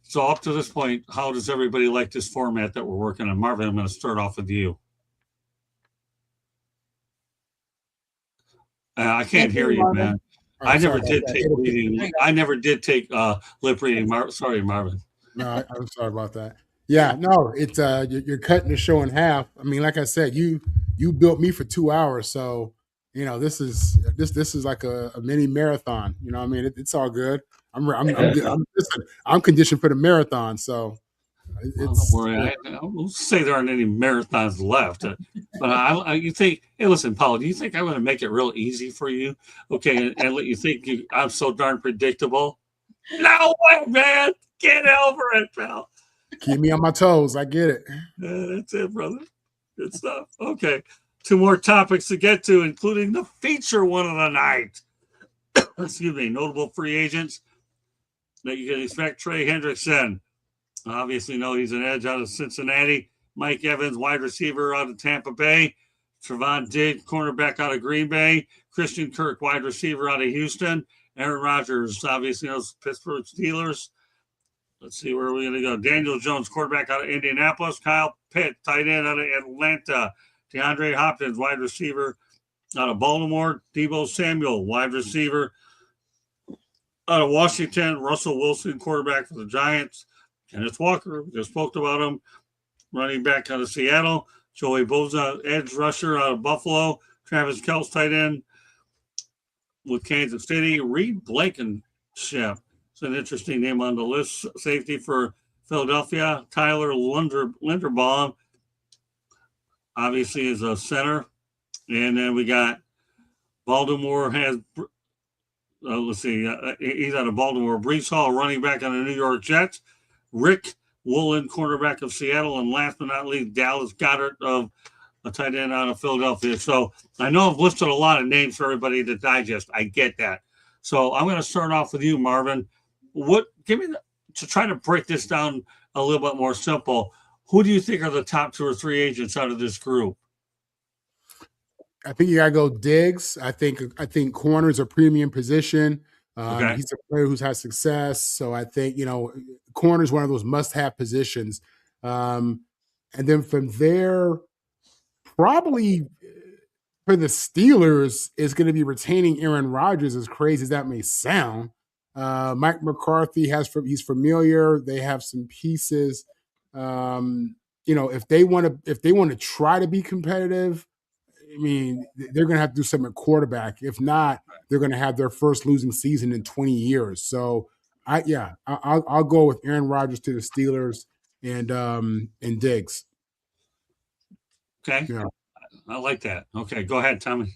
So up to this point, how does everybody like this format that we're working on? Marvin, I'm going to start off with you. I can't hear you, Marvin. man. I never did take reading. I never did take lip reading. Sorry, Marvin. No, I'm sorry about that. Yeah, no, it's you're cutting the show in half. I mean, like I said, you built me for 2 hours, so this is like a mini marathon. You know what I mean? It's all good. I'm conditioned for the marathon, so it's. Don't worry. I won't say there aren't any marathons left, but you think? Hey, listen, Paul. Do you think I'm going to make it real easy for you? Okay, and let you think I'm so darn predictable? No way, man. Get over it, pal. Keep me on my toes. I get it. That's it, brother. Good stuff. Okay, 2 more topics to get to, including the feature one of the night. Excuse me. Notable free agents that you can expect. Trey Hendrickson. Obviously, he's an edge out of Cincinnati. Mike Evans, wide receiver out of Tampa Bay. Trevon Diggs, cornerback out of Green Bay. Christian Kirk, wide receiver out of Houston. Aaron Rodgers, obviously, Pittsburgh Steelers. Let's see, where are we going to go? Daniel Jones, quarterback out of Indianapolis. Kyle Pitt, tight end out of Atlanta. DeAndre Hopkins, wide receiver out of Baltimore. Deebo Samuel, wide receiver out of Washington. Russell Wilson, quarterback for the Giants. Kenneth Walker, just spoke about him. Running back out of Seattle. Joey Bosa, edge rusher out of Buffalo. Travis Kelce, tight end with Kansas City. Reed Blankenship. It's an interesting name on the list. Safety for Philadelphia. Tyler Linderbaum, obviously, is a center. And then we got Baltimore has, let's see, he's out of Baltimore. Breece Hall, running back on the New York Jets. Rick Woolen, cornerback of Seattle, and last but not least, Dallas Goddard of a tight end out of Philadelphia. So I know I've listed a lot of names for everybody to digest. I get that. So I'm going to start off with you, Marvin. To try to break this down a little bit more simple, who do you think are the top 2 or 3 agents out of this group? I think you gotta go Diggs. I think corner is a premium position. Okay. He's a player who's had success, so I think corner is one of those must-have positions. And then from there, probably for the Steelers is going to be retaining Aaron Rodgers. As crazy as that may sound, Mike McCarthy he's familiar. They have some pieces. If they want to try to be competitive, I mean, they're going to have to do something at quarterback. If not, they're going to have their first losing season in 20 years. So, I'll go with Aaron Rodgers to the Steelers and Diggs. Okay. Yeah. I like that. Okay, go ahead, Tommy.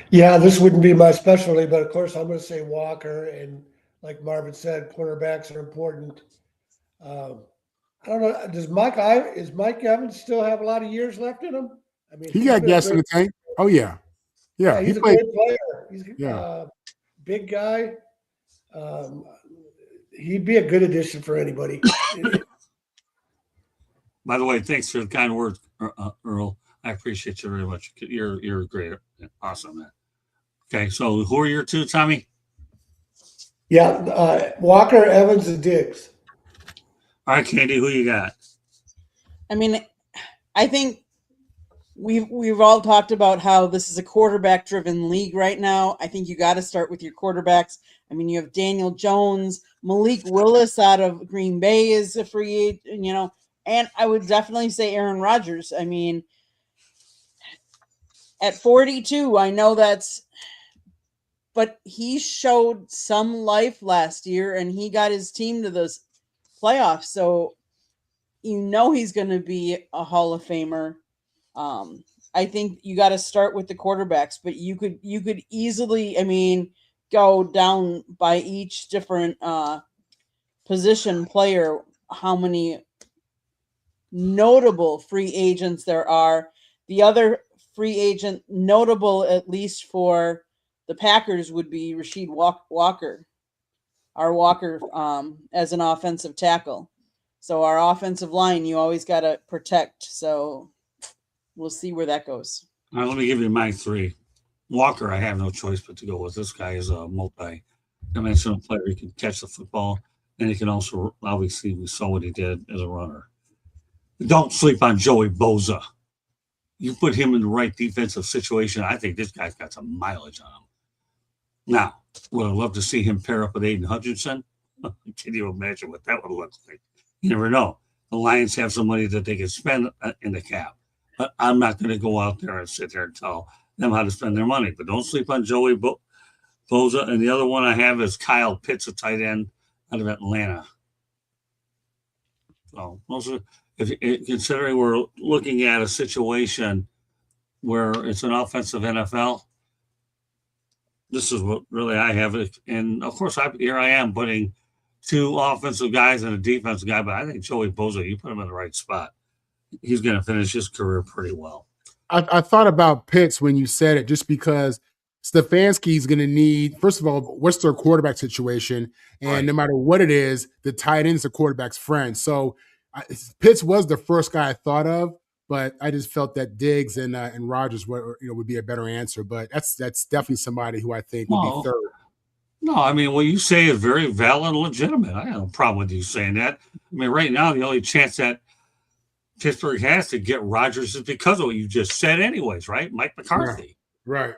Yeah, this wouldn't be my specialty, but of course I'm going to say Walker. And like Marvin said, cornerbacks are important. I don't know. Is Mike Evans still have a lot of years left in him? I mean, he got gas in the tank. Oh yeah, yeah. He's he a played. great player. He's big guy. He'd be a good addition for anybody. By the way, thanks for the kind words, Earl. I appreciate you very much. You're great, awesome, man. Okay, so who are your 2, Tommy? Yeah, Walker, Evans, and Diggs. All right, Candy, who you got? I mean, I think we've all talked about how this is a quarterback-driven league right now. I think you got to start with your quarterbacks. I mean, you have Daniel Jones, Malik Willis out of Green Bay is a free agent, and I would definitely say Aaron Rodgers. I mean, at 42, I know but he showed some life last year, and he got his team to the playoffs. So he's going to be a Hall of Famer. I think you got to start with the quarterbacks, but you could easily, go down by each different position player, how many notable free agents there are. The other free agent notable, at least for the Packers, would be Rasheed Walker, as an offensive tackle. So our offensive line, you always got to protect. So we'll see where that goes. All right, let me give you my 3. Walker, I have no choice but to go with. This guy is a multi-dimensional player. He can catch the football, and he can also, obviously, we saw what he did as a runner. Don't sleep on Joey Bosa. You put him in the right defensive situation, I think this guy's got some mileage on him. Now, would I love to see him pair up with Aiden Hutchinson? Can you imagine what that would look like? You never know. The Lions have some money that they can spend in the cap. But I'm not going to go out there and sit there and tell them how to spend their money. But don't sleep on Joey Bosa. And the other one I have is Kyle Pitts, a tight end out of Atlanta. So considering we're looking at a situation where it's an offensive NFL, this is what really I have. And of course, here I am putting 2 offensive guys and a defensive guy, but I think Joey Bosa, you put him in the right spot, he's going to finish his career pretty well. I thought about Pitts when you said it, just because Stefanski's going to need, first of all, what's their quarterback situation? And Right. No matter what it is, the tight end is the quarterback's friend. So Pitts was the first guy I thought of, but I just felt that Diggs and Rodgers would be a better answer. But that's definitely somebody who I think would be third. No, I mean, what you say is very valid and legitimate. I have no problem with you saying that. I mean, right now, the only chance that Pittsburgh has to get Rodgers is because of what you just said anyways, right? Mike McCarthy. Right.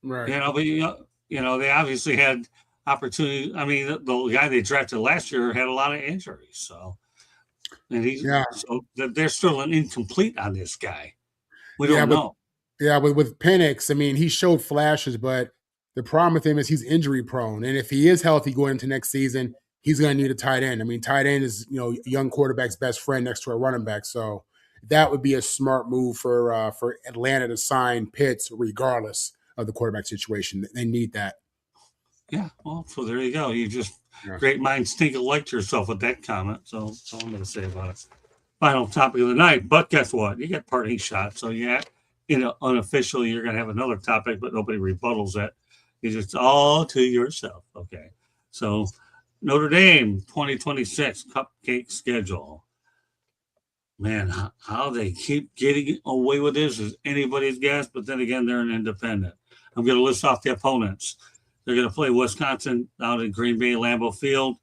But they obviously had opportunity. I mean, the guy they drafted last year had a lot of injuries, so they're still an incomplete on this guy. We don't know. With Penix, I mean, he showed flashes, but the problem with him is he's injury prone, and if he is healthy going into next season, he's going to need a tight end. I mean, tight end is a young quarterback's best friend next to a running back, so that would be a smart move for Atlanta to sign Pitts regardless of the quarterback situation. They need that. Yeah, well, so there you go. You just Yeah. great minds think alike to yourself with that comment. So that's all I'm going to say about it. Final topic of the night. But guess what? You get parting shot. So yeah, unofficially, you're going to have another topic, but nobody rebuttals it. You just all to yourself. Okay. So Notre Dame 2026 cupcake schedule. Man, how they keep getting away with this is anybody's guess. But then again, they're an independent. I'm going to list off the opponents. They're going to play Wisconsin out at Green Bay Lambeau Field.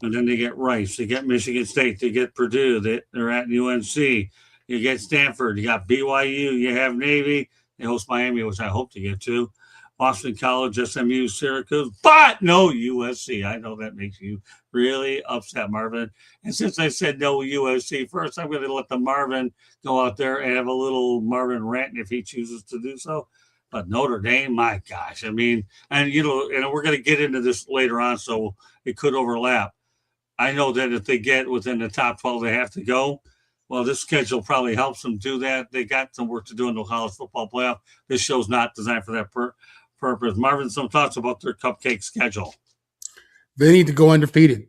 And then they get Rice. They get Michigan State. They get Purdue. They're at UNC. You get Stanford. You got BYU. You have Navy. They host Miami, which I hope to get to. Boston College, SMU, Syracuse, but no USC. I know that makes you really upset, Marvin. And since I said no USC first, I'm going to let the Marvin go out there and have a little Marvin rant if he chooses to do so. But Notre Dame, my gosh. I mean, and we're going to get into this later on, so it could overlap. I know that if they get within the top 12, they have to go. Well, this schedule probably helps them do that. They got some work to do in the college football playoff. This show's not designed for that purpose. Marvin, some thoughts about their cupcake schedule? They need to go undefeated.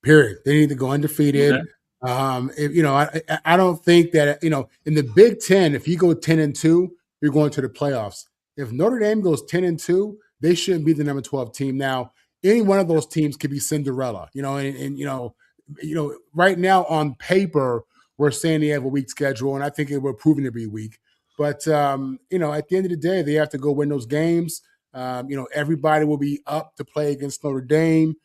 Period. They need to go undefeated. Okay. I don't think that in the Big Ten, if you go 10-2, you're going to the playoffs. If Notre Dame goes 10-2, they shouldn't be the number 12 team. Now, any one of those teams could be Cinderella. Right now on paper, we're saying they have a weak schedule, and I think it will proving to be weak. But at the end of the day, they have to go win those games. Everybody will be up to play against Notre Dame.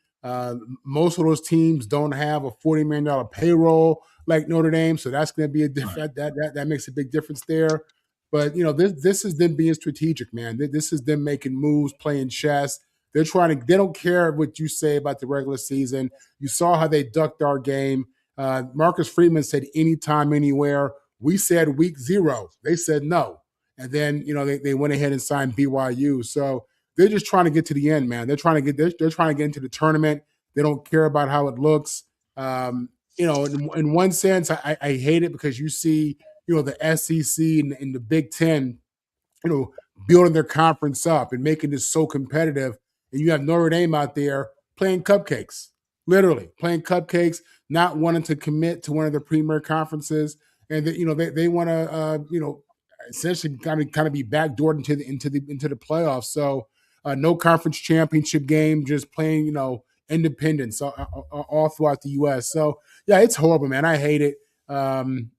Most of those teams don't have a $40 million payroll like Notre Dame, so that's going to be a different. That makes a big difference there. But this is them being strategic, man. This is them making moves, playing chess. They don't care what you say about the regular season. You saw how they ducked our game. Marcus Freeman said anytime, anywhere. We said week 0. They said no. And then, they went ahead and signed BYU. So they're just trying to get to the end, man. They're trying to get into the tournament. They don't care about how it looks. In one sense, I hate it because you see, the SEC and the Big Ten, building their conference up and making this so competitive. And you have Notre Dame out there playing cupcakes, literally playing cupcakes, not wanting to commit to one of the premier conferences. And they want to, essentially kind of be backdoored into the playoffs. So no conference championship game, just playing, independence all throughout the U.S. So yeah, it's horrible, man. I hate it. And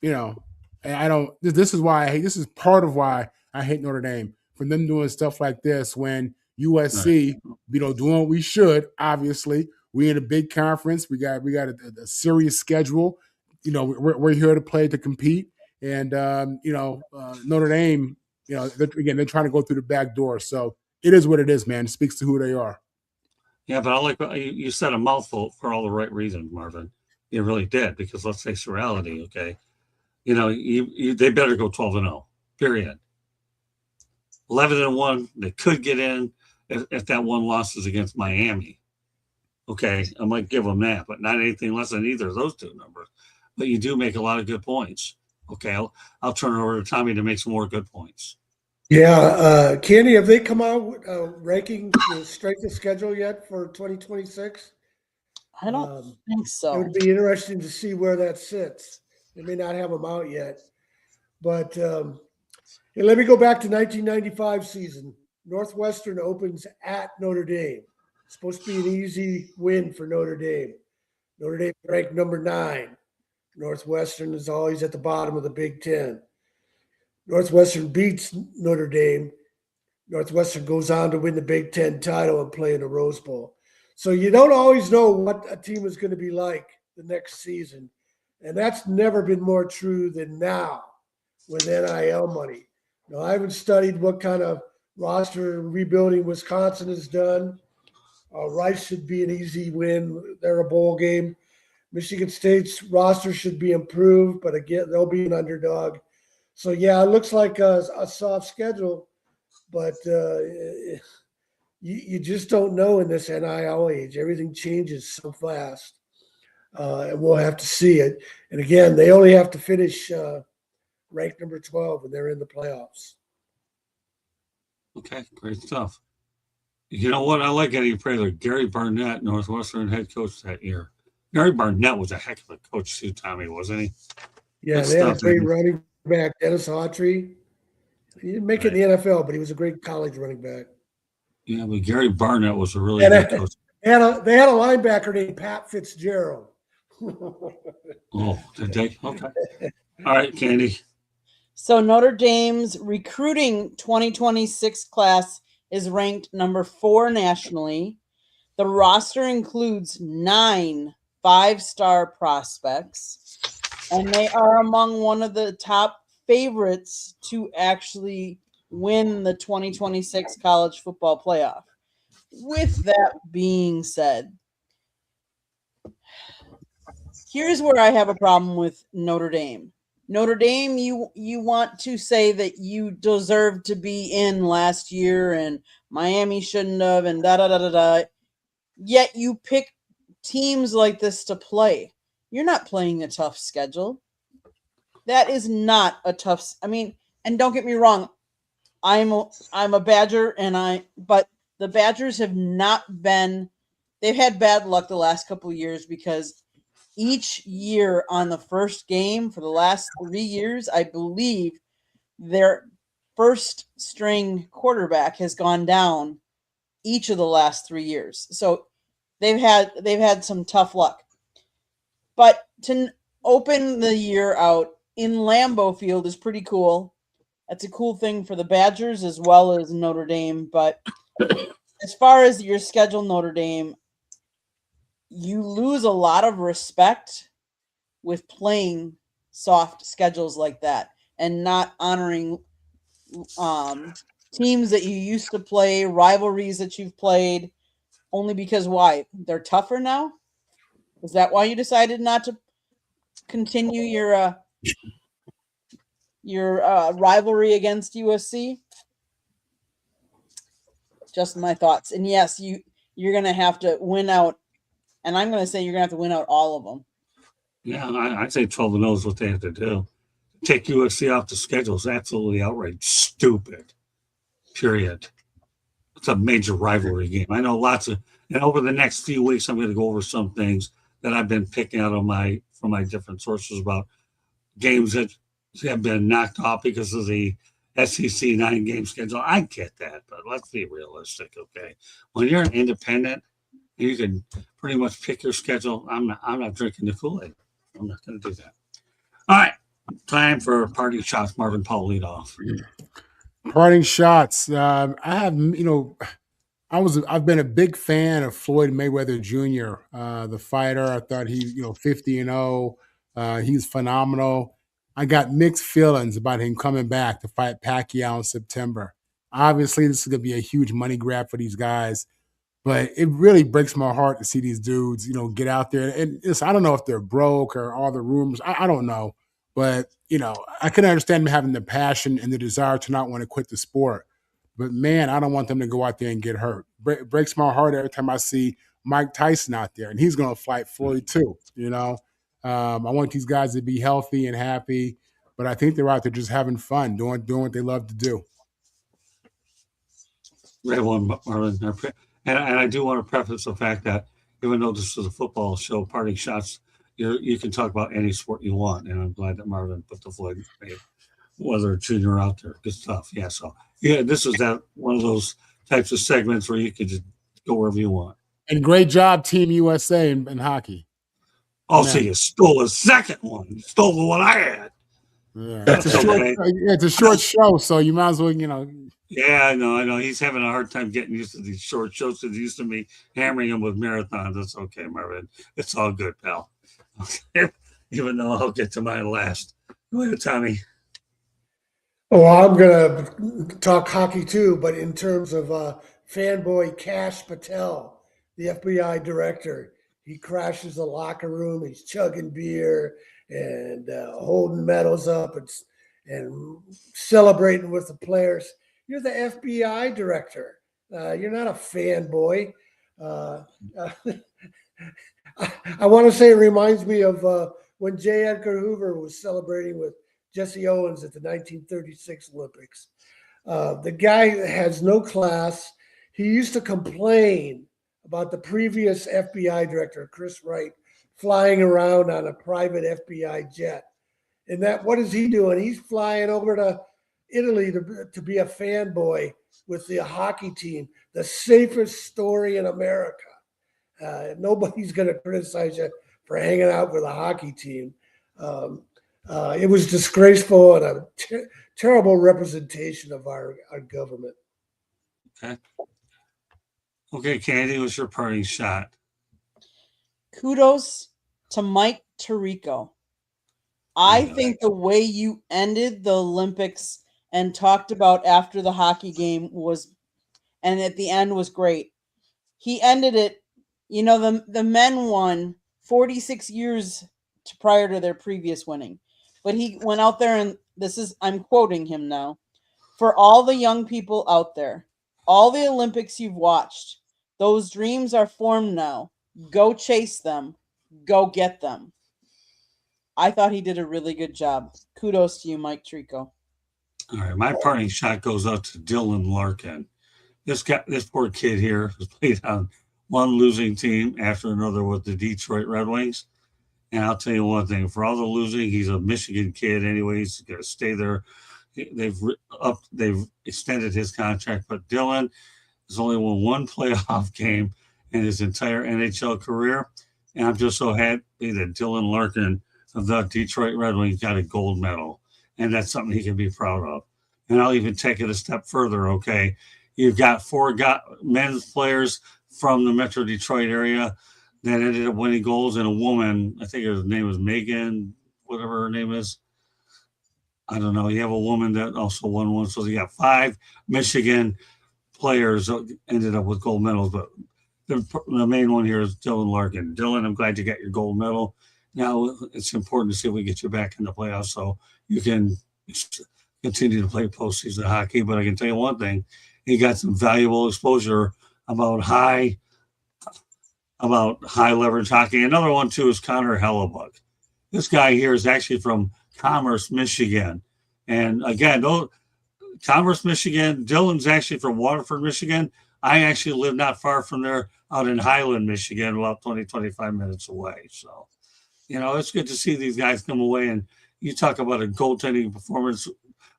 I don't. This is why I hate. This is part of why I hate Notre Dame, for them doing stuff like this when USC, doing what we should. Obviously, we in a big conference. We got a serious schedule. We're here to play, to compete. And Notre Dame, they're trying to go through the back door. So it is what it is, man. It speaks to who they are. Yeah, but I like you said a mouthful for all the right reasons, Marvin. You really did, because let's face reality, okay? They better go 12-0. Period. 11-1, they could get in if that one loss is against Miami. Okay, I might give them that, but not anything less than either of those two numbers. But you do make a lot of good points. Okay, I'll turn it over to Tommy to make some more good points. Yeah, Candy, have they come out ranking the strength of schedule yet for 2026? I don't think so. It would be interesting to see where that sits. They may not have them out yet. But hey, let me go back to 1995 season. Northwestern opens at Notre Dame. It's supposed to be an easy win for Notre Dame. Notre Dame ranked number 9. Northwestern is always at the bottom of the Big Ten. Northwestern beats Notre Dame. Northwestern goes on to win the Big Ten title and play in the Rose Bowl. So you don't always know what a team is going to be like the next season. And that's never been more true than now with NIL money. Now, I haven't studied what kind of roster rebuilding Wisconsin has done. Rice should be an easy win. They're a bowl game. Michigan State's roster should be improved, but again, they'll be an underdog. So, yeah, it looks like a soft schedule, but you just don't know in this NIL age. Everything changes so fast, and we'll have to see it. And, again, they only have to finish ranked number 12, and they're in the playoffs. Okay, great stuff. You know what? I like Eddie Prather. Gary Barnett, Northwestern head coach that year. Gary Barnett was a heck of a coach too, Tommy, wasn't he? Yeah, Good they had a stuff, great man. running back, Dennis Autry. He didn't make it in the NFL, but he was a great college running back. Yeah, but Gary Barnett was a really And good coach. they had a linebacker named Pat Fitzgerald. Oh, did they? Okay. All right, Candy. So Notre Dame's recruiting 2026 class is ranked number 4 nationally. The roster includes 9 5-star prospects, and they are among one of the top favorites to actually win the 2026 college football playoff. With that being said, here's where I have a problem with Notre Dame. Notre Dame, you want to say that you deserve to be in last year and Miami shouldn't have and da. Yet you pick teams like this to play. You're not playing a tough schedule. That is not a tough. I mean, and don't get me wrong, I'm a Badger, but the Badgers have not been. They've had bad luck the last couple of years because each year on the first game for the last 3 years, I believe their first string quarterback has gone down each of the last 3 years. So they've had some tough luck. But to open the year out in Lambeau Field is pretty cool. That's a cool thing for the Badgers as well as Notre Dame. But as far as your schedule, Notre Dame, you lose a lot of respect with playing soft schedules like that and not honoring teams that you used to play, rivalries that you've played, only because why? They're tougher now? Is that why you decided not to continue your rivalry against USC? Just my thoughts. And yes, you're going to have to win out, and I'm going to say you're going to have to win out all of them. Yeah, I'd say 12-0 is what they have to do. Take USC off the schedule is absolutely outrageous. Stupid. Period. It's a major rivalry game. I know lots of, and over the next few weeks, I'm going to go over some things that I've been picking out from my different sources about games that have been knocked off because of the SEC 9-game schedule. I get that, but let's be realistic, okay? When you're an independent, you can pretty much pick your schedule. I'm not drinking the Kool-Aid. I'm not going to do that. All right, time for parting shots. Marvin Paul lead off. Parting shots. I have, I've been a big fan of Floyd Mayweather Jr., the fighter. I thought he, 50-0. He's phenomenal. I got mixed feelings about him coming back to fight Pacquiao in September. Obviously, this is going to be a huge money grab for these guys, but it really breaks my heart to see these dudes, get out there. And I don't know if they're broke or all the rumors. I don't know. But, I can understand them having the passion and the desire to not want to quit the sport. But, man, I don't want them to go out there and get hurt. It breaks my heart every time I see Mike Tyson out there, and he's going to fight Floyd too, I want these guys to be healthy and happy, but I think they're out there just having fun, doing what they love to do. Great one, Marlon. And I do want to preface the fact that even though this is a football show, parting shots, you can talk about any sport you want. And I'm glad that Marvin put the Floyd Mayweather Jr. out there. Good stuff. Yeah. So, yeah, this is one of those types of segments where you can just go wherever you want. And great job, Team USA in hockey. Oh, so you stole a second one. You stole the one I had. Yeah, it's a short show, so you might as well, Yeah, I know. He's having a hard time getting used to these short shows. It used to be hammering him with marathons. That's okay, Marvin. It's all good, pal. Okay. Even though I'll get to mine last. Go ahead, Tommy. Oh, I'm going to talk hockey too, but in terms of fanboy Kash Patel, the FBI director. He crashes the locker room. He's chugging beer and holding medals up and celebrating with the players. You're the FBI director. You're not a fanboy. I want to say it reminds me of when J. Edgar Hoover was celebrating with Jesse Owens at the 1936 Olympics. The guy has no class. he used to complain about the previous FBI director, Chris Wright, flying around on a private FBI jet. And that, what is he doing? He's flying over to Italy to be a fanboy with the hockey team, the safest story in America. Nobody's going to criticize you for hanging out with a hockey team. It was disgraceful and a terrible representation of our government. Okay, Candy, what's your parting shot? Kudos to Mike Tirico. I think the way you ended the Olympics and talked about after the hockey game and at the end was great. He ended it, the men won 46 years prior to their previous winning. But he went out there and I'm quoting him now. For all the young people out there, all the Olympics you've watched, those dreams are formed now. Go chase them. Go get them. I thought he did a really good job. Kudos to you, Mike Tirico. All right, my parting shot goes out to Dylan Larkin. This poor kid here has played on one losing team after another with the Detroit Red Wings. And I'll tell you one thing, for all the losing, he's a Michigan kid anyway. He's going to stay there. They've extended his contract, but Dylan has only won one playoff game in his entire NHL career. And I'm just so happy that Dylan Larkin of the Detroit Red Wings got a gold medal. And that's something he can be proud of. And I'll even take it a step further, okay? You've got four men's players from the Metro Detroit area that ended up winning goals, and a woman, I think her name was Megan, whatever her name is. I don't know. You have a woman that also won one. So you got 5 Michigan players ended up with gold medals. But the main one here is Dylan Larkin. Dylan, I'm glad you got your gold medal. Now it's important to see if we get you back in the playoffs so you can continue to play postseason hockey. But I can tell you one thing. He got some valuable exposure about high leverage hockey. Another one, too, is Connor Hellebuck. This guy here is actually from Commerce, Michigan. And again, Commerce, Michigan, Dylan's actually from Waterford, Michigan. I actually live not far from there out in Highland, Michigan, about 25 minutes away. So, it's good to see these guys come away. And you talk about a goaltending performance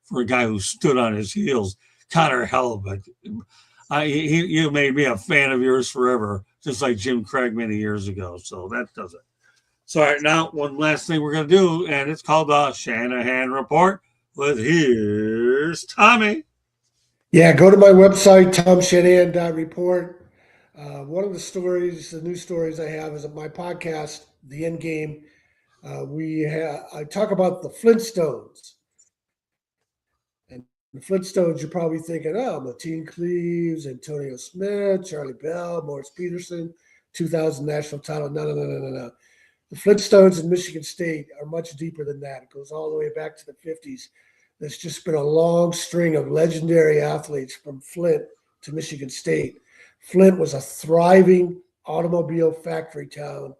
for a guy who stood on his heels. Connor Hellebuck, you made me a fan of yours forever, just like Jim Craig many years ago. So that does it. So all right, now one last thing we're going to do, and it's called the Shanahan Report with Here's Tommy. Yeah, go to my website, tomshanahan.report. One of the new stories I have is at my podcast, The End Game. I talk about the Flintstones. The Flintstones, you're probably thinking, Mateen Cleaves, Antonio Smith, Charlie Bell, Morris Peterson, 2000 national title. No. The Flintstones in Michigan State are much deeper than that. It goes all the way back to the 50s. There's just been a long string of legendary athletes from Flint to Michigan State. Flint was a thriving automobile factory town,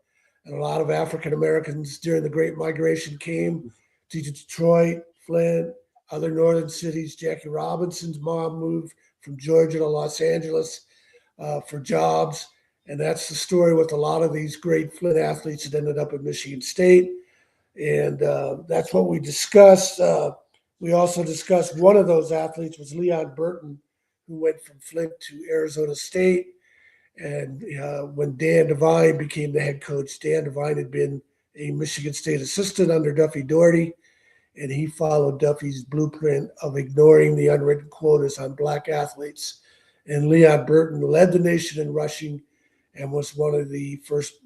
and a lot of African Americans during the Great Migration came to Detroit, Flint, other northern cities. Jackie Robinson's mom moved from Georgia to Los Angeles for jobs. And that's the story with a lot of these great Flint athletes that ended up at Michigan State. And that's what we discussed. We also discussed one of those athletes was Leon Burton, who went from Flint to Arizona State. And when Dan Devine became the head coach, Dan Devine had been a Michigan State assistant under Duffy Daugherty. And he followed Duffy's blueprint of ignoring the unwritten quotas on black athletes. And Leon Burton led the nation in rushing and was one of the first.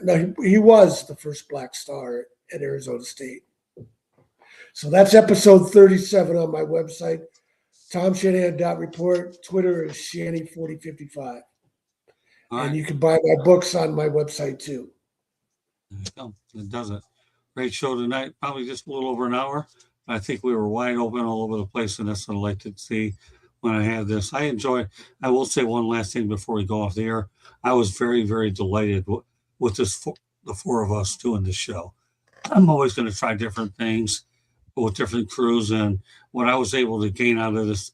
No, he was the first black star at Arizona State. So that's episode 37 on my website, tomshanahan.report. Twitter is Shanny4055. And you can buy my books on my website too. It does it. Great show tonight. Probably just a little over an hour. I think we were wide open all over the place, and that's what I like to see when I have this. I will say one last thing before we go off the air. I was very, very delighted with the 4 of us doing this show. I'm always going to try different things with different crews, and what I was able to gain out of this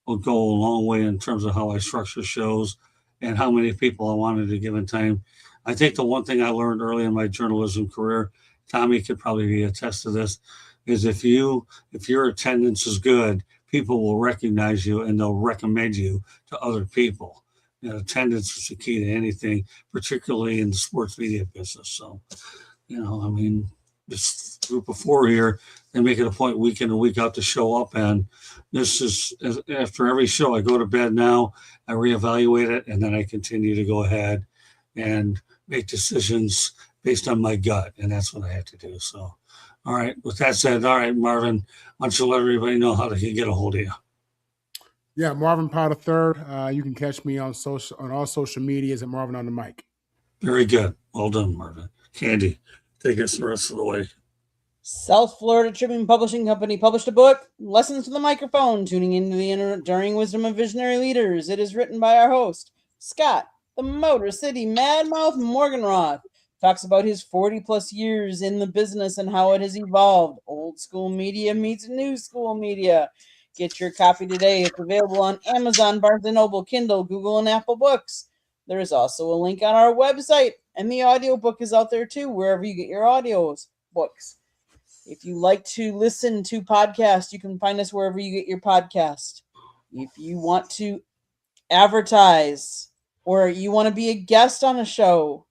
will go a long way in terms of how I structure shows and how many people I wanted at a given time. I think the one thing I learned early in my journalism career, Tommy could probably attest to this, is if your attendance is good, people will recognize you and they'll recommend you to other people. Attendance is the key to anything, particularly in the sports media business. So, I mean, this group of four here, they make it a point week in and week out to show up. And this is, after every show, I go to bed now, I reevaluate it, and then I continue to go ahead and make decisions based on my gut. And that's what I have to do. So, all right. With that said, all right, Marvin, why don't you let everybody know how to get a hold of you? Yeah, Marvin Powell III. You can catch me on all social medias at Marvin on the Mic. Very good. Well done, Marvin. Candy, take us the rest of the way. South Florida Tribune Publishing Company published a book, Lessons to the Microphone, Tuning into the Enduring Wisdom of Visionary Leaders. It is written by our host, Scott, the Motor City Madmouth Morganroth. Talks about his 40-plus years in the business and how it has evolved. Old school media meets new school media. Get your copy today. It's available on Amazon, Barnes & Noble, Kindle, Google, and Apple Books. There is also a link on our website, and the audiobook is out there too, wherever you get your audios books. If you like to listen to podcasts, you can find us wherever you get your podcast. If you want to advertise, or you want to be a guest on a show,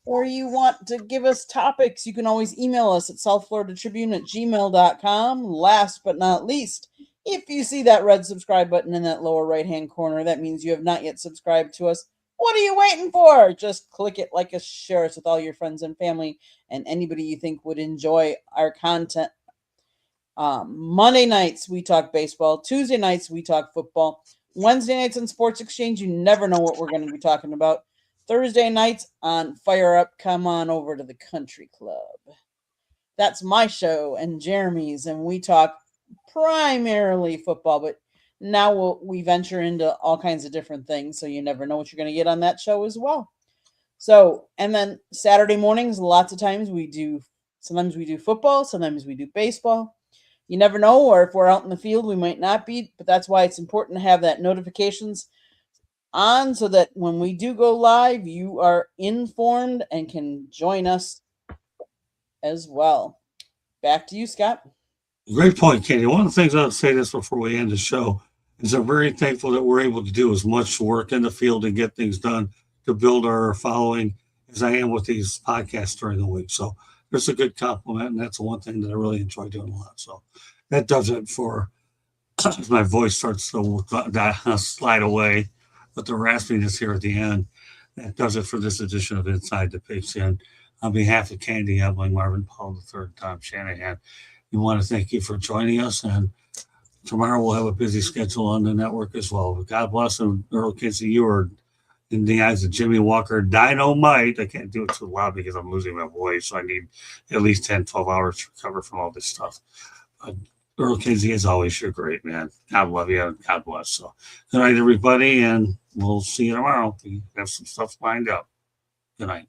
or you want to give us topics, you can always email us at southfloridatribune@gmail.com. Last but not least, if you see that red subscribe button in that lower right-hand corner, that means you have not yet subscribed to us. What are you waiting for? Just click it, like us, share us with all your friends and family and anybody you think would enjoy our content. Monday nights, we talk baseball. Tuesday nights, we talk football. Wednesday nights on Sports Exchange, you never know what we're going to be talking about. Thursday nights on Fire Up, come on over to the Country Club. That's my show and Jeremy's, and we talk primarily football, but now we venture into all kinds of different things, so you never know what you're going to get on that show as well. So, and then Saturday mornings, lots of times sometimes we do football, sometimes we do baseball. You never know, or if we're out in the field, we might not be, but that's why it's important to have that notifications on so that when we do go live, you are informed and can join us as well. Back to you, Scott. Great point, Candy. One of the things I'll say this before we end the show is I'm very thankful that we're able to do as much work in the field and get things done to build our following as I am with these podcasts during the week. So there's a good compliment, and that's the one thing that I really enjoy doing a lot. So that does it for as my voice starts to slide away with the raspiness here at the end. That does it for this edition of Inside the Pigskin. On behalf of Candy Ebling, Marvin Powell III, Tom Shanahan, we want to thank you for joining us, and tomorrow we'll have a busy schedule on the network as well. God bless, and Earl Kinsey, you are in the eyes of Jimmy Walker dynamite. I can't do it too loud because I'm losing my voice, so I need at least 10, 12 hours to recover from all this stuff. But Earl Kinsey, as always, you're great, man. God love you, and God bless. So good night, everybody, and we'll see you tomorrow. We have some stuff lined up. Good night.